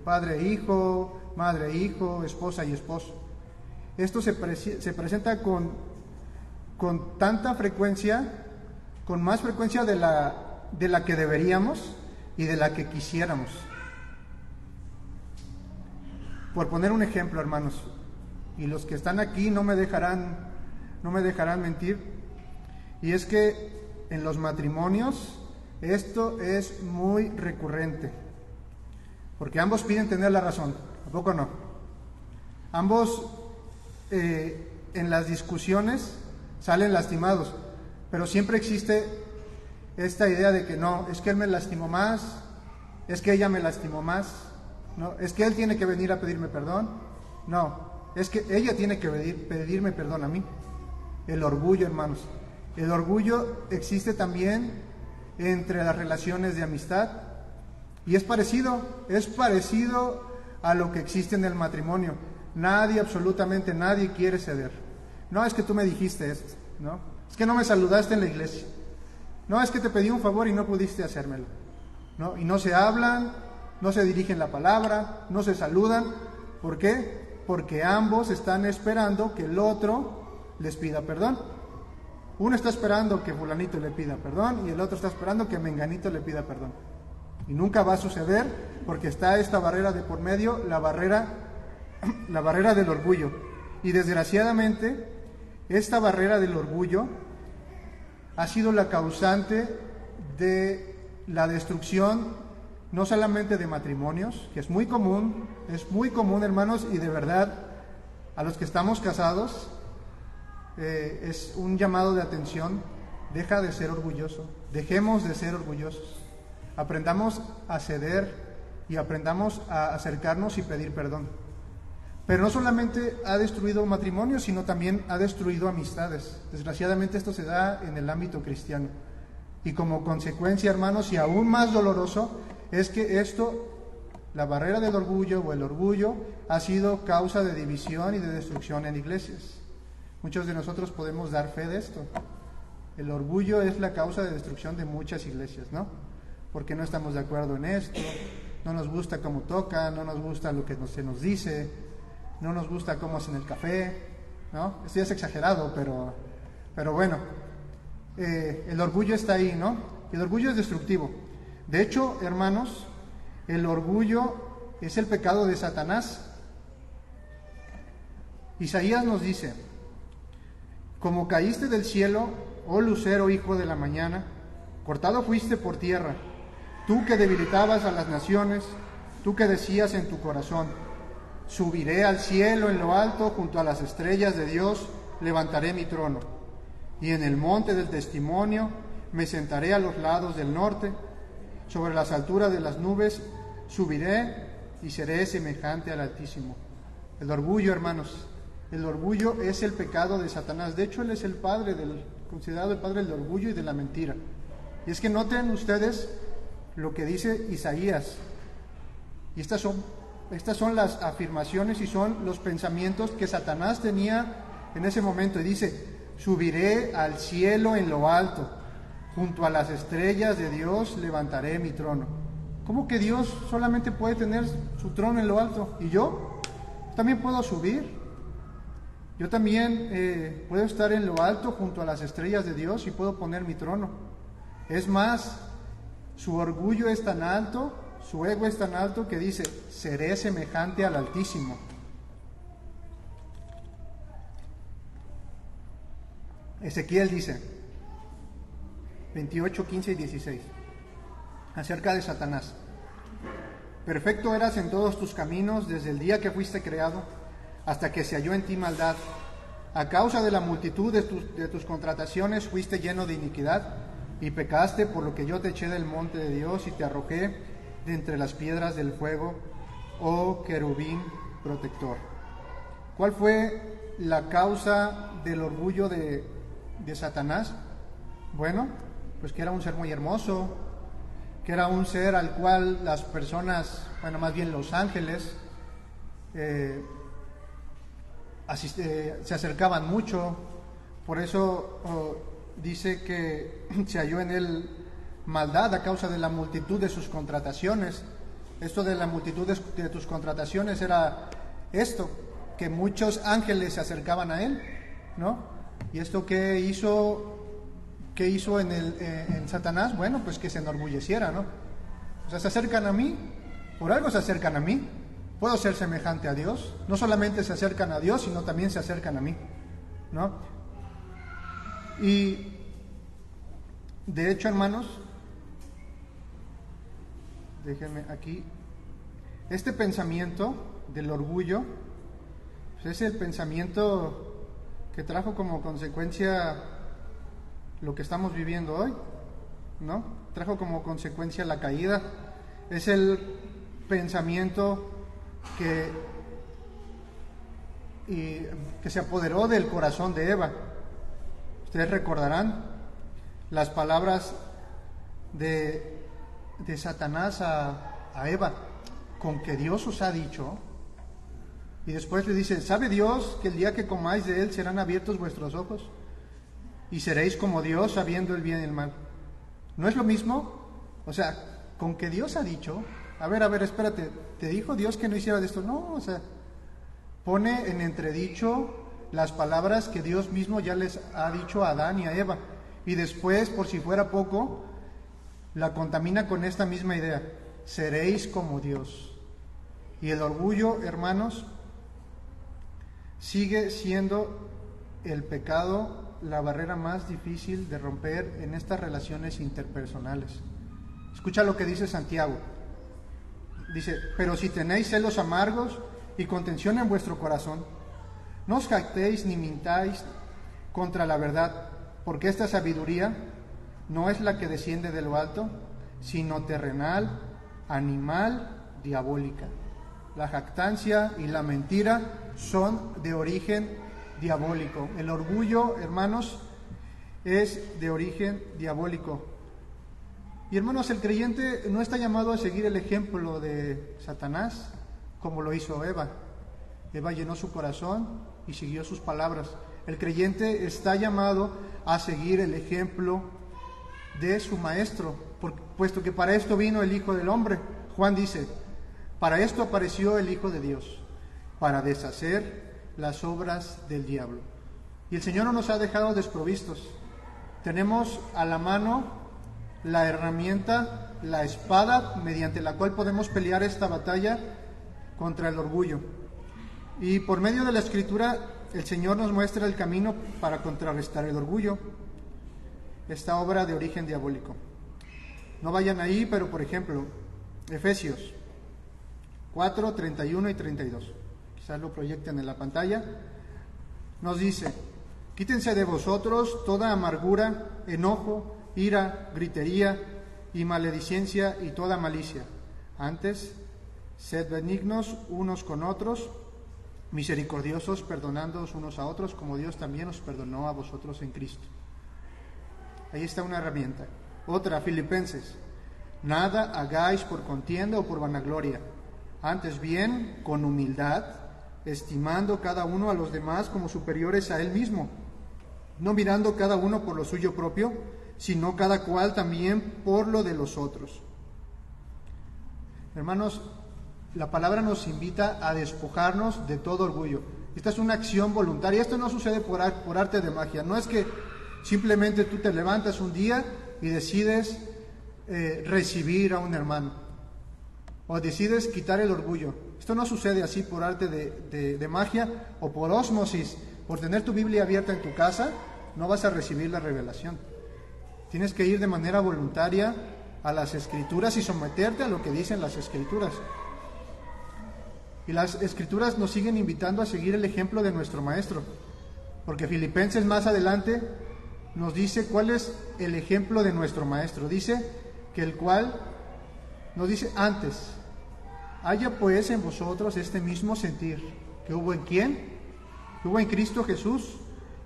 padre-hijo, madre-hijo, esposa y esposo. Esto se presenta con tanta frecuencia, con más frecuencia de la que deberíamos y de la que quisiéramos. Por poner un ejemplo, hermanos, y los que están aquí no me dejarán mentir, y es que en los matrimonios esto es muy recurrente, porque ambos piden tener la razón, ¿a poco no? Ambos en las discusiones salen lastimados, pero siempre existe esta idea de que no, es que él me lastimó más, es que ella me lastimó más, no, es que él tiene que venir a pedirme perdón, no, es que ella tiene que pedirme perdón a mí. El orgullo, hermanos. El orgullo existe también entre las relaciones de amistad, y es parecido a lo que existe en el matrimonio. Absolutamente nadie quiere ceder. No, es que tú me dijiste esto, ¿no? Es que no me saludaste en la iglesia. No, es que te pedí un favor y no pudiste hacérmelo, ¿no? Y no se hablan, no se dirigen la palabra, no se saludan. ¿Por qué? Porque ambos están esperando que el otro les pida perdón. Uno está esperando que fulanito le pida perdón y el otro está esperando que menganito le pida perdón. Y nunca va a suceder porque está esta barrera de por medio, la barrera del orgullo. Y desgraciadamente, esta barrera del orgullo ha sido la causante de la destrucción no solamente de matrimonios, que es muy común, hermanos, y de verdad, a los que estamos casados, es un llamado de atención. Deja de ser orgulloso, dejemos de ser orgullosos, aprendamos a ceder y aprendamos a acercarnos y pedir perdón. Pero no solamente ha destruido matrimonios, sino también ha destruido amistades. Desgraciadamente esto se da en el ámbito cristiano. Y como consecuencia, hermanos, y aún más doloroso, es que la barrera del orgullo o el orgullo ha sido causa de división y de destrucción en iglesias. Muchos de nosotros podemos dar fe de esto. El orgullo es la causa de destrucción de muchas iglesias, ¿no? Porque no estamos de acuerdo en esto, no nos gusta cómo toca, no nos gusta lo que se nos dice, no nos gusta cómo hacen el café, ¿no? Esto ya es exagerado, pero bueno, el orgullo está ahí, ¿no? El orgullo es destructivo. De hecho, hermanos, el orgullo es el pecado de Satanás. Isaías nos dice, Como caíste del cielo, oh lucero, hijo de la mañana, cortado fuiste por tierra, tú que debilitabas a las naciones, tú que decías en tu corazón, subiré al cielo en lo alto, junto a las estrellas de Dios, levantaré mi trono. Y en el monte del testimonio me sentaré a los lados del norte, sobre las alturas de las nubes subiré y seré semejante al Altísimo. El orgullo, hermanos, el orgullo es el pecado de Satanás. De hecho, él es el padre considerado el padre del orgullo y de la mentira. Y es que noten ustedes lo que dice Isaías. Y estas son las afirmaciones y son los pensamientos que Satanás tenía en ese momento. Y dice, subiré al cielo en lo alto, junto a las estrellas de Dios levantaré mi trono. ¿Cómo que Dios solamente puede tener su trono en lo alto? ¿Y yo? También puedo subir. Yo también puedo estar en lo alto junto a las estrellas de Dios y puedo poner mi trono. Es más, su orgullo es tan alto, su ego es tan alto que dice, seré semejante al Altísimo. Ezequiel dice, 28, 15 y 16, acerca de Satanás. Perfecto eras en todos tus caminos desde el día que fuiste creado hasta que se halló en ti maldad. A causa de la multitud de tus contrataciones fuiste lleno de iniquidad y pecaste, por lo que yo te eché del monte de Dios y te arrojé de entre las piedras del fuego, oh querubín protector. ¿Cuál fue la causa del orgullo de Satanás? Bueno, pues que era un ser muy hermoso, que era un ser al cual las personas, bueno, más bien los ángeles, se acercaban mucho. Por eso dice que se halló en él maldad a causa de la multitud de sus contrataciones. Esto de la multitud de tus contrataciones era esto, que muchos ángeles se acercaban a él, ¿no? Y esto que hizo en Satanás, bueno, pues que se enorgulleciera, ¿no? O sea, se acercan a mí, por algo se acercan a mí. Puedo ser semejante a Dios. No solamente se acercan a Dios, sino también se acercan a mí, ¿no? Y de hecho, hermanos, déjenme aquí, este pensamiento del orgullo, pues es el pensamiento que trajo como consecuencia lo que estamos viviendo hoy, ¿no? Trajo como consecuencia la caída. Es el pensamiento que se apoderó del corazón de Eva. Ustedes recordarán las palabras de Satanás a Eva, con que Dios os ha dicho. Y después le dice, ¿sabe Dios que el día que comáis de él serán abiertos vuestros ojos? Y seréis como Dios, sabiendo el bien y el mal. ¿No es lo mismo? O sea, con que Dios ha dicho, a ver, espérate, ¿te dijo Dios que no hiciera de esto? No, o sea, pone en entredicho las palabras que Dios mismo ya les ha dicho a Adán y a Eva. Y después, por si fuera poco, la contamina con esta misma idea, seréis como Dios. Y el orgullo, hermanos, sigue siendo el pecado, la barrera más difícil de romper en estas relaciones interpersonales. Escucha lo que dice Santiago. Dice, pero si tenéis celos amargos y contención en vuestro corazón, no os jactéis ni mintáis contra la verdad, porque esta sabiduría no es la que desciende de lo alto, sino terrenal, animal, diabólica. La jactancia y la mentira son de origen diabólico. El orgullo, hermanos, es de origen diabólico. Y hermanos, el creyente no está llamado a seguir el ejemplo de Satanás, como lo hizo Eva. Eva llenó su corazón y siguió sus palabras. El creyente está llamado a seguir el ejemplo de su maestro, puesto que para esto vino el Hijo del Hombre. Juan dice, para esto apareció el Hijo de Dios, para deshacer las obras del diablo. Y el Señor no nos ha dejado desprovistos. Tenemos a la mano la herramienta, la espada, mediante la cual podemos pelear esta batalla contra el orgullo. Y por medio de la Escritura el Señor nos muestra el camino para contrarrestar el orgullo, esta obra de origen diabólico. No vayan ahí, pero por ejemplo, Efesios 4, 31 y 32. Quizás lo proyecten en la pantalla. Nos dice: quítense de vosotros toda amargura, enojo, ira, gritería y maledicencia y toda malicia. Antes, sed benignos unos con otros, misericordiosos, perdonándoos unos a otros, como Dios también os perdonó a vosotros en Cristo. Ahí está una herramienta. Otra, Filipenses: nada hagáis por contienda o por vanagloria, antes bien con humildad, estimando cada uno a los demás como superiores a él mismo, no mirando cada uno por lo suyo propio, sino cada cual también por lo de los otros. Hermanos, la palabra nos invita a despojarnos de todo orgullo. Esta es una acción voluntaria. Esto no sucede por arte de magia. No es que simplemente tú te levantas un día y decides recibir a un hermano, o decides quitar el orgullo. Esto no sucede así por arte de magia o por ósmosis. Por tener tu Biblia abierta en tu casa no vas a recibir la revelación. Tienes que ir de manera voluntaria a las Escrituras y someterte a lo que dicen las Escrituras. Y las Escrituras nos siguen invitando a seguir el ejemplo de nuestro Maestro, porque Filipenses más adelante nos dice cuál es el ejemplo de nuestro Maestro. Dice que el cual, nos dice antes: haya pues en vosotros este mismo sentir que hubo en ¿quién? Que hubo en Cristo Jesús,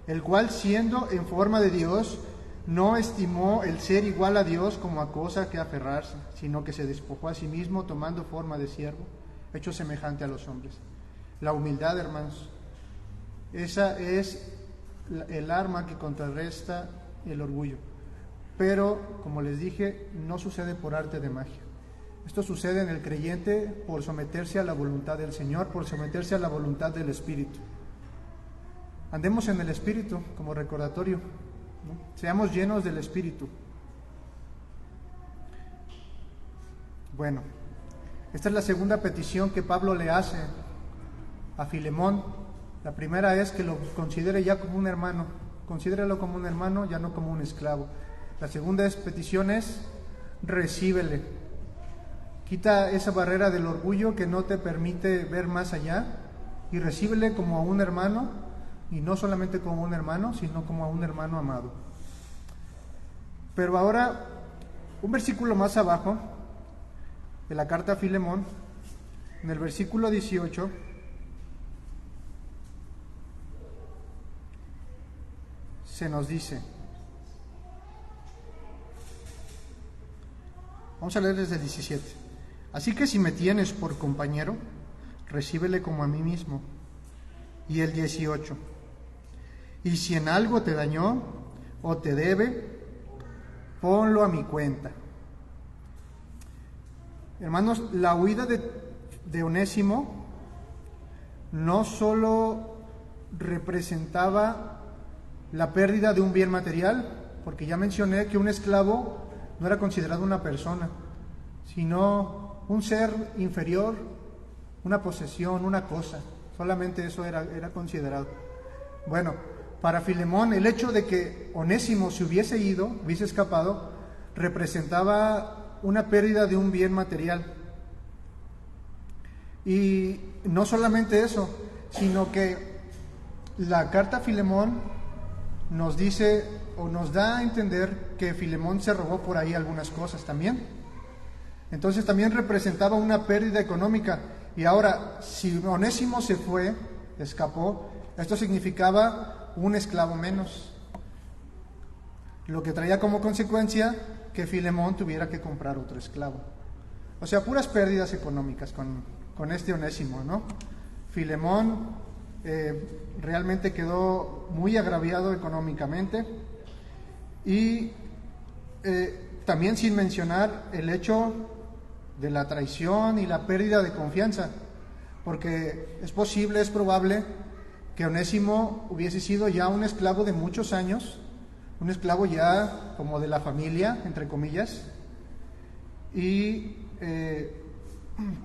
el cual, siendo en forma de Dios, no estimó el ser igual a Dios como a cosa que aferrarse, sino que se despojó a sí mismo, tomando forma de siervo, hecho semejante a los hombres. La humildad, hermanos, esa es el arma que contrarresta el orgullo. Pero, como les dije, no sucede por arte de magia. Esto sucede en el creyente por someterse a la voluntad del Señor, por someterse a la voluntad del Espíritu. Andemos en el Espíritu como recordatorio, ¿no? Seamos llenos del Espíritu. Bueno, esta es la segunda petición que Pablo le hace a Filemón. La primera es que lo considere ya como un hermano. Considéralo como un hermano, ya no como un esclavo. La segunda petición es: recíbele. Quita esa barrera del orgullo que no te permite ver más allá y recíbele como a un hermano, y no solamente como un hermano, sino como a un hermano amado. Pero ahora, un versículo más abajo de la carta a Filemón, en el versículo 18, se nos dice, vamos a leer desde el 17: así que si me tienes por compañero, recíbele como a mí mismo. Y el 18: y si en algo te dañó o te debe, ponlo a mi cuenta. Hermanos, la huida de Onésimo no solo representaba la pérdida de un bien material, porque ya mencioné que un esclavo no era considerado una persona, sino un ser inferior, una posesión, una cosa. Solamente eso era considerado. Bueno, para Filemón, el hecho de que Onésimo se hubiese ido, hubiese escapado, representaba una pérdida de un bien material. Y no solamente eso, sino que la carta a Filemón nos dice o nos da a entender que Filemón se robó por ahí algunas cosas también. Entonces también representaba una pérdida económica. Y ahora, si Onésimo se fue, escapó, esto significaba un esclavo menos, lo que traía como consecuencia que Filemón tuviera que comprar otro esclavo. O sea, puras pérdidas económicas con este Onésimo, ¿no? Filemón realmente quedó muy agraviado económicamente, y también sin mencionar el hecho de la traición y la pérdida de confianza, porque es posible, es probable que Onésimo hubiese sido ya un esclavo de muchos años, un esclavo ya como de la familia, entre comillas, y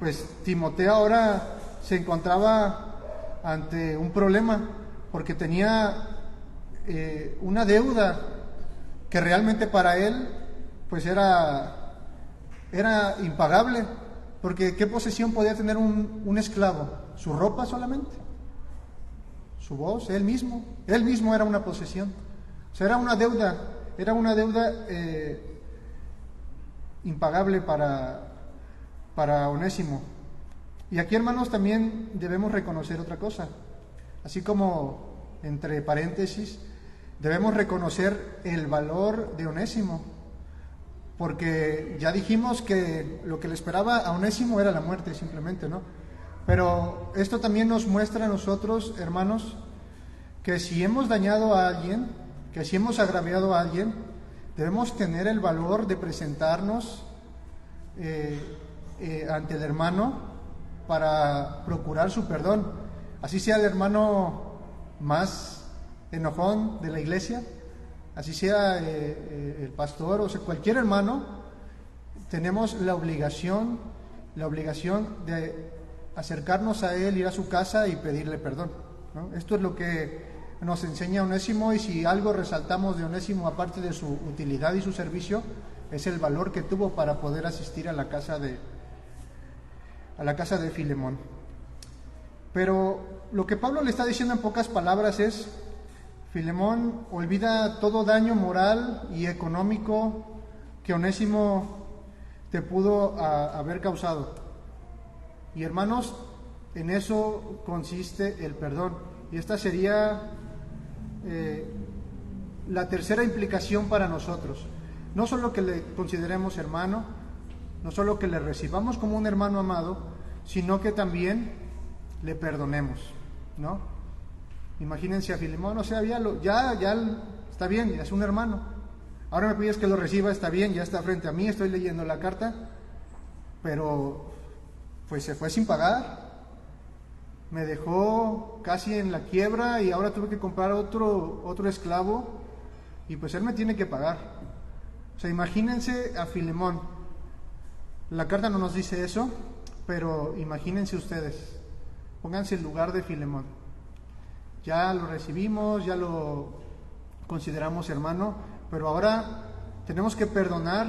pues Timoteo ahora se encontraba ante un problema, porque tenía una deuda que realmente para él pues era impagable, porque ¿qué posesión podía tener un esclavo? ¿Su ropa solamente? ¿Su voz? Él mismo era una posesión. O sea, era una deuda impagable para Onésimo. Y aquí, hermanos, también debemos reconocer otra cosa, así como entre paréntesis, debemos reconocer el valor de Onésimo, porque ya dijimos que lo que le esperaba a Onésimo era la muerte simplemente, ¿no? Pero esto también nos muestra a nosotros, hermanos, que si hemos dañado a alguien, que si hemos agraviado a alguien, debemos tener el valor de presentarnos ante el hermano para procurar su perdón, así sea el hermano más enojón de la iglesia, así sea el pastor, o sea, cualquier hermano. Tenemos la obligación de acercarnos a él, ir a su casa y pedirle perdón, ¿no? Esto es lo que nos enseña Onésimo, y si algo resaltamos de Onésimo, aparte de su utilidad y su servicio, es el valor que tuvo para poder asistir a la casa de Filemón. Pero lo que Pablo le está diciendo en pocas palabras es: Filemón, olvida todo daño moral y económico que Onésimo te pudo haber causado. Y hermanos, en eso consiste el perdón. Y esta sería la tercera implicación para nosotros. No solo que le consideremos hermano, no solo que le recibamos como un hermano amado, sino que también le perdonemos, ¿no? Imagínense a Filemón, o sea, ya está bien, ya es un hermano. Ahora me pides que lo reciba, está bien, ya está frente a mí, estoy leyendo la carta, pero pues se fue sin pagar, me dejó casi en la quiebra y ahora tuve que comprar otro esclavo y pues él me tiene que pagar. O sea, imagínense a Filemón. La carta no nos dice eso, pero imagínense ustedes, pónganse en lugar de Filemón. Ya lo recibimos, ya lo consideramos hermano, pero ahora tenemos que perdonar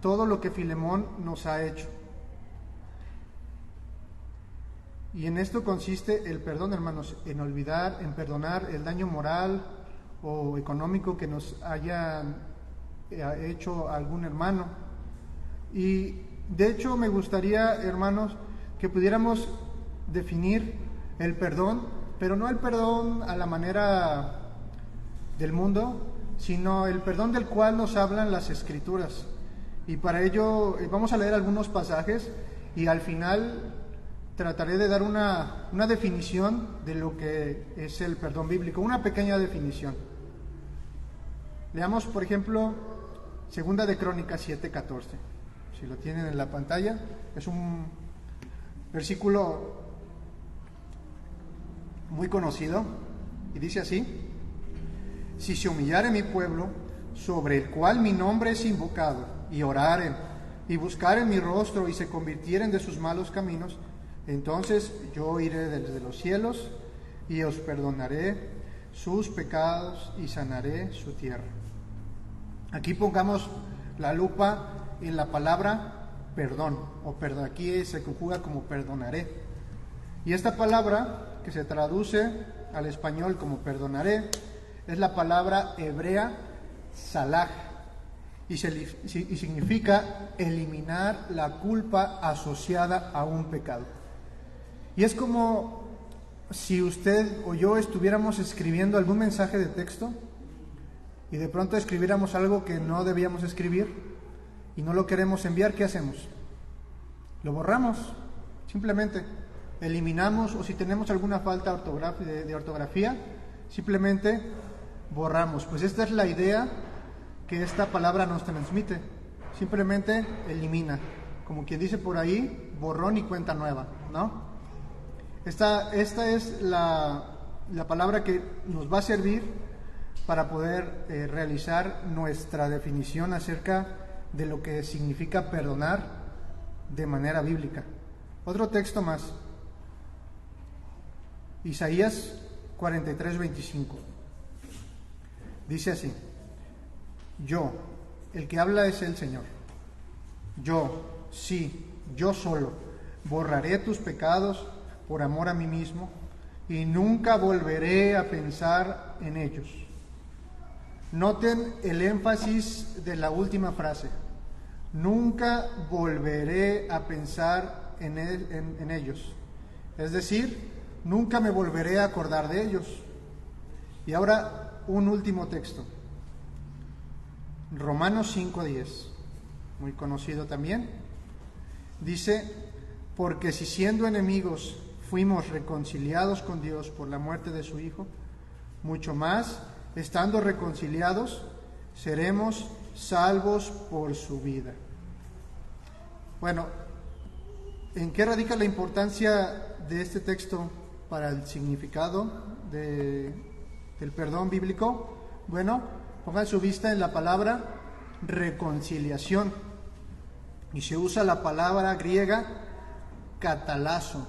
todo lo que Filemón nos ha hecho. Y en esto consiste el perdón, hermanos, en olvidar, en perdonar el daño moral o económico que nos haya hecho algún hermano. Y de hecho me gustaría, hermanos, que pudiéramos definir el perdón, pero no el perdón a la manera del mundo, sino el perdón del cual nos hablan las Escrituras. Y para ello vamos a leer algunos pasajes y al final trataré de dar una definición de lo que es el perdón bíblico, una pequeña definición. Leamos, por ejemplo, Segunda de Crónicas 7:14. Si lo tienen en la pantalla, es un versículo muy conocido y dice así: si se humillare mi pueblo, sobre el cual mi nombre es invocado, y oraren y buscaren mi rostro y se convirtieren de sus malos caminos, entonces yo iré desde los cielos y os perdonaré sus pecados y sanaré su tierra. Aquí pongamos la lupa en la palabra perdón, aquí se conjuga como perdonaré. Y esta palabra, que se traduce al español como perdonaré, es la palabra hebrea salah, y significa eliminar la culpa asociada a un pecado. Y es como si usted o yo estuviéramos escribiendo algún mensaje de texto y de pronto escribiéramos algo que no debíamos escribir y no lo queremos enviar. ¿Qué hacemos? Lo borramos, simplemente eliminamos, o si tenemos alguna falta de ortografía, simplemente borramos. Pues esta es la idea que esta palabra nos transmite. Simplemente elimina, como quien dice por ahí, borrón y cuenta nueva, ¿no? Esta es la palabra que nos va a servir para poder realizar nuestra definición acerca de lo que significa perdonar de manera bíblica. Otro texto más, Isaías 43:25. Dice así: yo, el que habla es el Señor. Yo, sí, yo solo, borraré tus pecados por amor a mí mismo y nunca volveré a pensar en ellos. Noten el énfasis de la última frase. Nunca volveré a pensar en ellos. Es decir, nunca me volveré a acordar de ellos. Y ahora un último texto. Romanos 5:10, muy conocido también. Dice: porque si siendo enemigos fuimos reconciliados con Dios por la muerte de su Hijo, mucho más, estando reconciliados, seremos salvos por su vida. Bueno, ¿en qué radica la importancia de este texto para el significado del perdón bíblico? Bueno, pongan su vista en la palabra reconciliación, y se usa la palabra griega catalazo,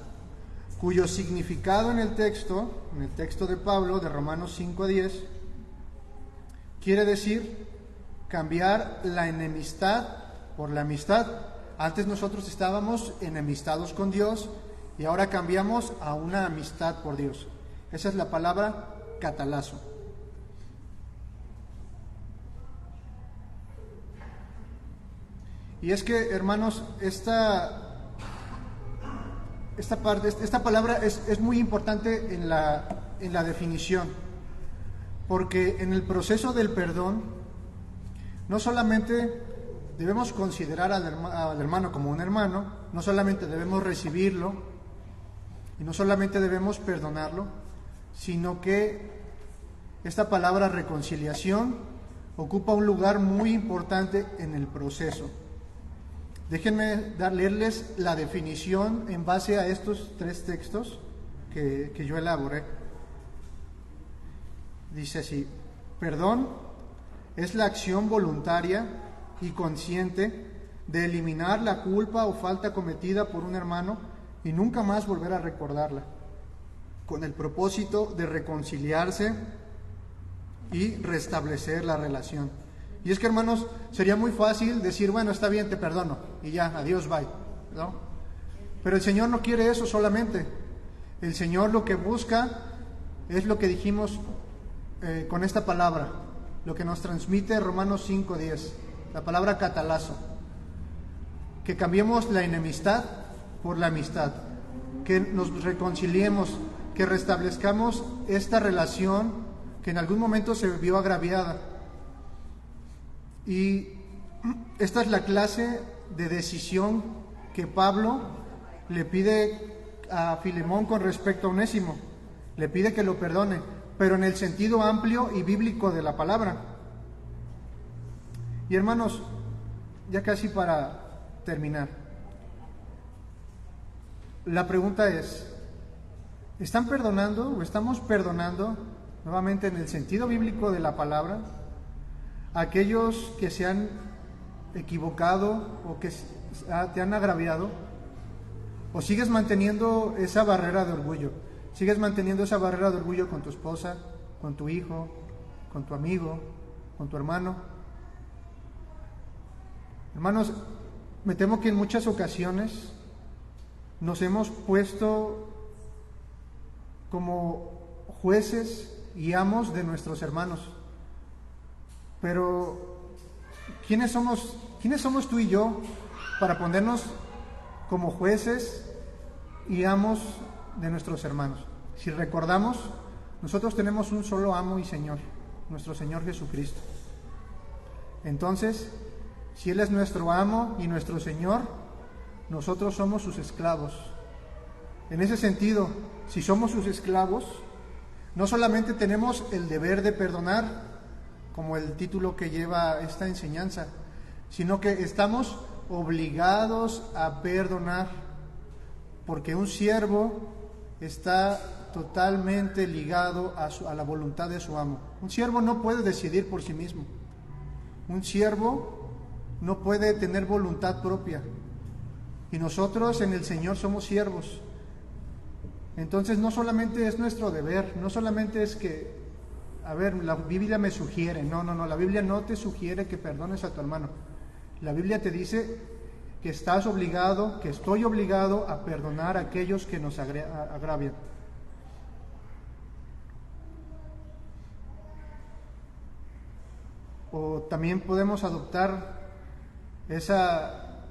cuyo significado en el texto de Pablo, de Romanos 5:10, quiere decir cambiar la enemistad por la amistad. Antes nosotros estábamos enemistados con Dios y ahora cambiamos a una amistad por Dios. Esa es la palabra catalazo. Y es que, hermanos, esta palabra es muy importante en la definición, porque en el proceso del perdón no solamente debemos considerar al hermano como un hermano, no solamente debemos recibirlo y no solamente debemos perdonarlo, sino que esta palabra reconciliación ocupa un lugar muy importante en el proceso. Déjenme leerles la definición en base a estos 3 textos que yo elaboré. Dice así: perdón es la acción voluntaria y consciente de eliminar la culpa o falta cometida por un hermano y nunca más volver a recordarla, con el propósito de reconciliarse y restablecer la relación. Y es que, hermanos, sería muy fácil decir, bueno, está bien, te perdono, y ya, adiós, bye, ¿no? Pero el Señor no quiere eso solamente. El Señor lo que busca es lo que dijimos con esta palabra, lo que nos transmite Romanos 5:10, la palabra catalazo, que cambiemos la enemistad por la amistad, que nos reconciliemos, que restablezcamos esta relación que en algún momento se vio agraviada. Y esta es la clase de decisión que Pablo le pide a Filemón con respecto a Onésimo. Le pide que lo perdone, pero en el sentido amplio y bíblico de la palabra. Y, hermanos, ya casi para terminar, la pregunta es: ¿están perdonando o estamos perdonando, nuevamente en el sentido bíblico de la palabra, a aquellos que se han equivocado o que te han agraviado? ¿O sigues manteniendo esa barrera de orgullo? ¿Sigues manteniendo esa barrera de orgullo con tu esposa, con tu hijo, con tu amigo, con tu hermano? Hermanos, me temo que en muchas ocasiones nos hemos puesto como jueces y amos de nuestros hermanos. Pero ¿quiénes somos tú y yo para ponernos como jueces y amos de nuestros hermanos? Si recordamos, nosotros tenemos un solo amo y Señor, nuestro Señor Jesucristo. Entonces, si Él es nuestro amo y nuestro Señor, nosotros somos sus esclavos. En ese sentido, si somos sus esclavos, no solamente tenemos el deber de perdonar, como el título que lleva esta enseñanza, sino que estamos obligados a perdonar, porque un siervo está totalmente ligado a la voluntad de su amo. Un siervo no puede decidir por sí mismo. Un siervo no puede tener voluntad propia. Y nosotros en el Señor somos siervos. Entonces no solamente es nuestro deber, no solamente es que, a ver, la Biblia me sugiere, no, la Biblia no te sugiere que perdones a tu hermano. La Biblia te dice que estás obligado, que estoy obligado a perdonar a aquellos que nos agravian. O también podemos adoptar esa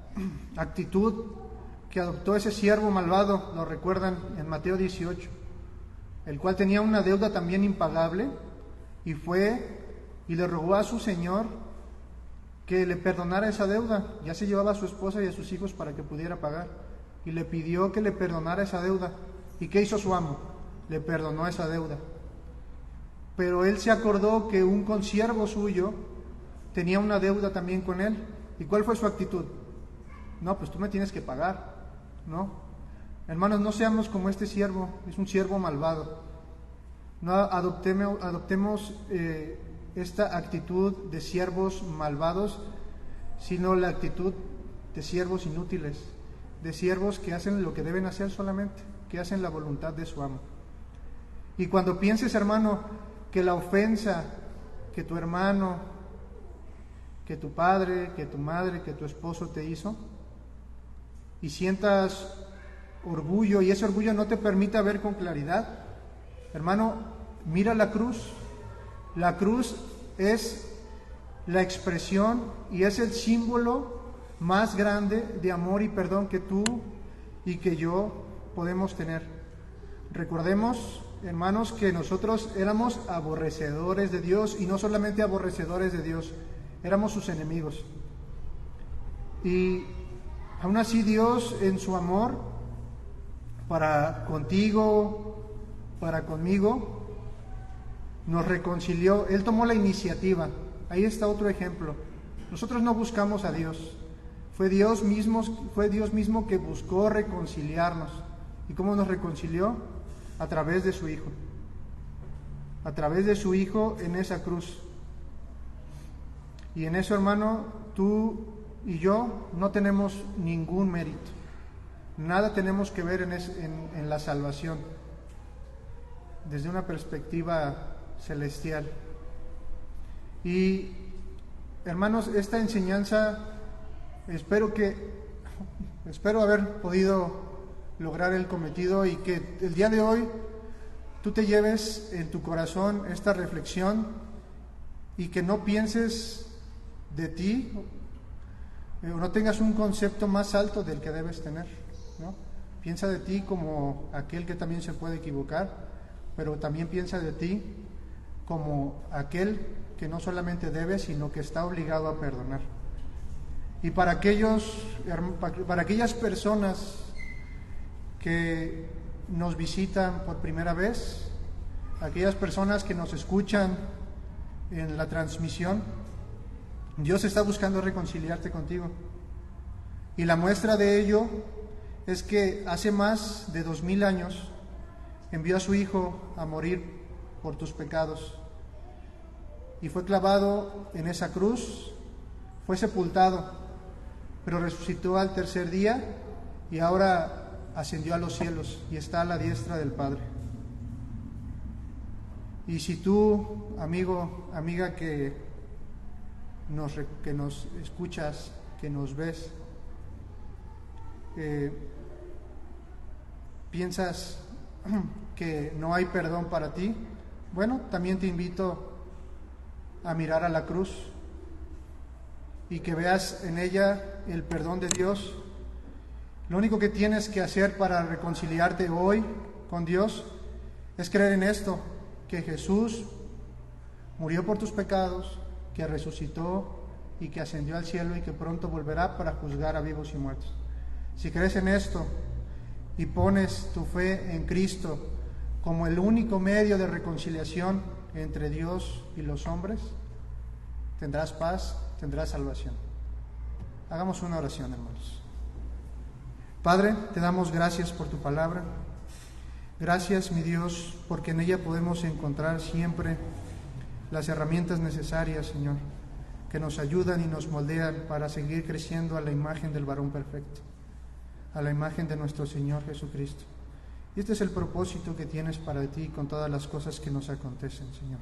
actitud que adoptó ese siervo malvado, lo recuerdan en Mateo 18, el cual tenía una deuda también impagable y fue y le rogó a su señor que le perdonara esa deuda. Ya se llevaba a su esposa y a sus hijos para que pudiera pagar, y le pidió que le perdonara esa deuda. ¿Y qué hizo su amo? Le perdonó esa deuda. Pero él se acordó que un consiervo suyo tenía una deuda también con él. ¿Y cuál fue su actitud? No, pues tú me tienes que pagar, ¿no? Hermanos, no seamos como este siervo, es un siervo malvado. No adoptemos esta actitud de siervos malvados, sino la actitud de siervos inútiles, de siervos que hacen lo que deben hacer solamente, que hacen la voluntad de su amo. Y cuando pienses, hermano, que la ofensa que tu hermano, que tu padre, que tu madre, que tu esposo te hizo, y sientas orgullo, y ese orgullo no te permita ver con claridad, hermano, mira la cruz. La cruz es la expresión y es el símbolo más grande de amor y perdón que tú y que yo podemos tener. Recordemos, hermanos, que nosotros éramos aborrecedores de Dios, y no solamente aborrecedores de Dios, éramos sus enemigos. Y aún así Dios, en su amor para contigo, para conmigo, nos reconcilió. Él tomó la iniciativa. Ahí está otro ejemplo. Nosotros no buscamos a Dios. Fue Dios mismo que buscó reconciliarnos. ¿Y cómo nos reconcilió? A través de su Hijo. A través de su Hijo en esa cruz. Y en eso, hermano, tú y yo no tenemos ningún mérito. Nada tenemos que ver en la salvación desde una perspectiva celestial. Y hermanos, esta enseñanza espero haber podido lograr el cometido, y que el día de hoy tú te lleves en tu corazón esta reflexión, y que no pienses de ti o no tengas un concepto más alto del que debes tener, ¿no? Piensa de ti como aquel que también se puede equivocar, pero también piensa de ti como aquel que no solamente debe, sino que está obligado a perdonar. Y para aquellas personas que nos visitan por primera vez, aquellas personas que nos escuchan en la transmisión, Dios está buscando reconciliarte contigo. Y la muestra de ello es que hace más de 2000 años envió a su Hijo a morir por tus pecados, y fue clavado en esa cruz, fue sepultado, pero resucitó al tercer día, y ahora ascendió a los cielos y está a la diestra del Padre. Y si tú, amigo, amiga, que nos escuchas, que nos ves, piensas que no hay perdón para ti, bueno, también te invito a mirar a la cruz y que veas en ella el perdón de Dios. Lo único que tienes que hacer para reconciliarte hoy con Dios es creer en esto, que Jesús murió por tus pecados, que resucitó y que ascendió al cielo, y que pronto volverá para juzgar a vivos y muertos. Si crees en esto y pones tu fe en Cristo como el único medio de reconciliación entre Dios y los hombres, tendrás paz, tendrás salvación. Hagamos una oración, hermanos. Padre, te damos gracias por tu palabra. Gracias, mi Dios, porque en ella podemos encontrar siempre las herramientas necesarias, Señor, que nos ayudan y nos moldean para seguir creciendo a la imagen del varón perfecto, a la imagen de nuestro Señor Jesucristo. Y este es el propósito que tienes para ti con todas las cosas que nos acontecen, Señor.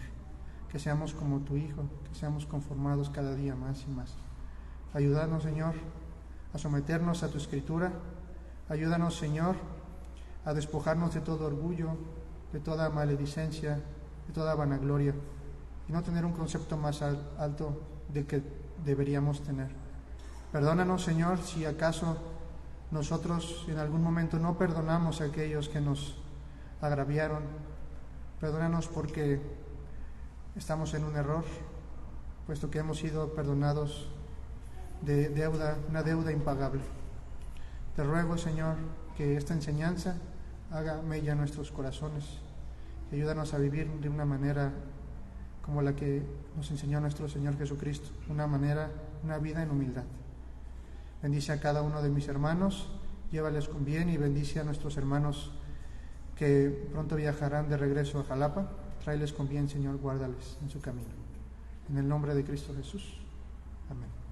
Que seamos como tu Hijo, que seamos conformados cada día más y más. Ayúdanos, Señor, a someternos a tu Escritura. Ayúdanos, Señor, a despojarnos de todo orgullo, de toda maledicencia, de toda vanagloria, y no tener un concepto más alto del que deberíamos tener. Perdónanos, Señor, si acaso nosotros en algún momento no perdonamos a aquellos que nos agraviaron. Perdónanos porque estamos en un error, puesto que hemos sido perdonados de deuda, una deuda impagable. Te ruego, Señor, que esta enseñanza haga mella en nuestros corazones. Ayúdanos a vivir de una manera como la que nos enseñó nuestro Señor Jesucristo, una vida en humildad. Bendice a cada uno de mis hermanos, llévales con bien, y bendice a nuestros hermanos que pronto viajarán de regreso a Jalapa. Tráeles con bien, Señor, guárdales en su camino. En el nombre de Cristo Jesús. Amén.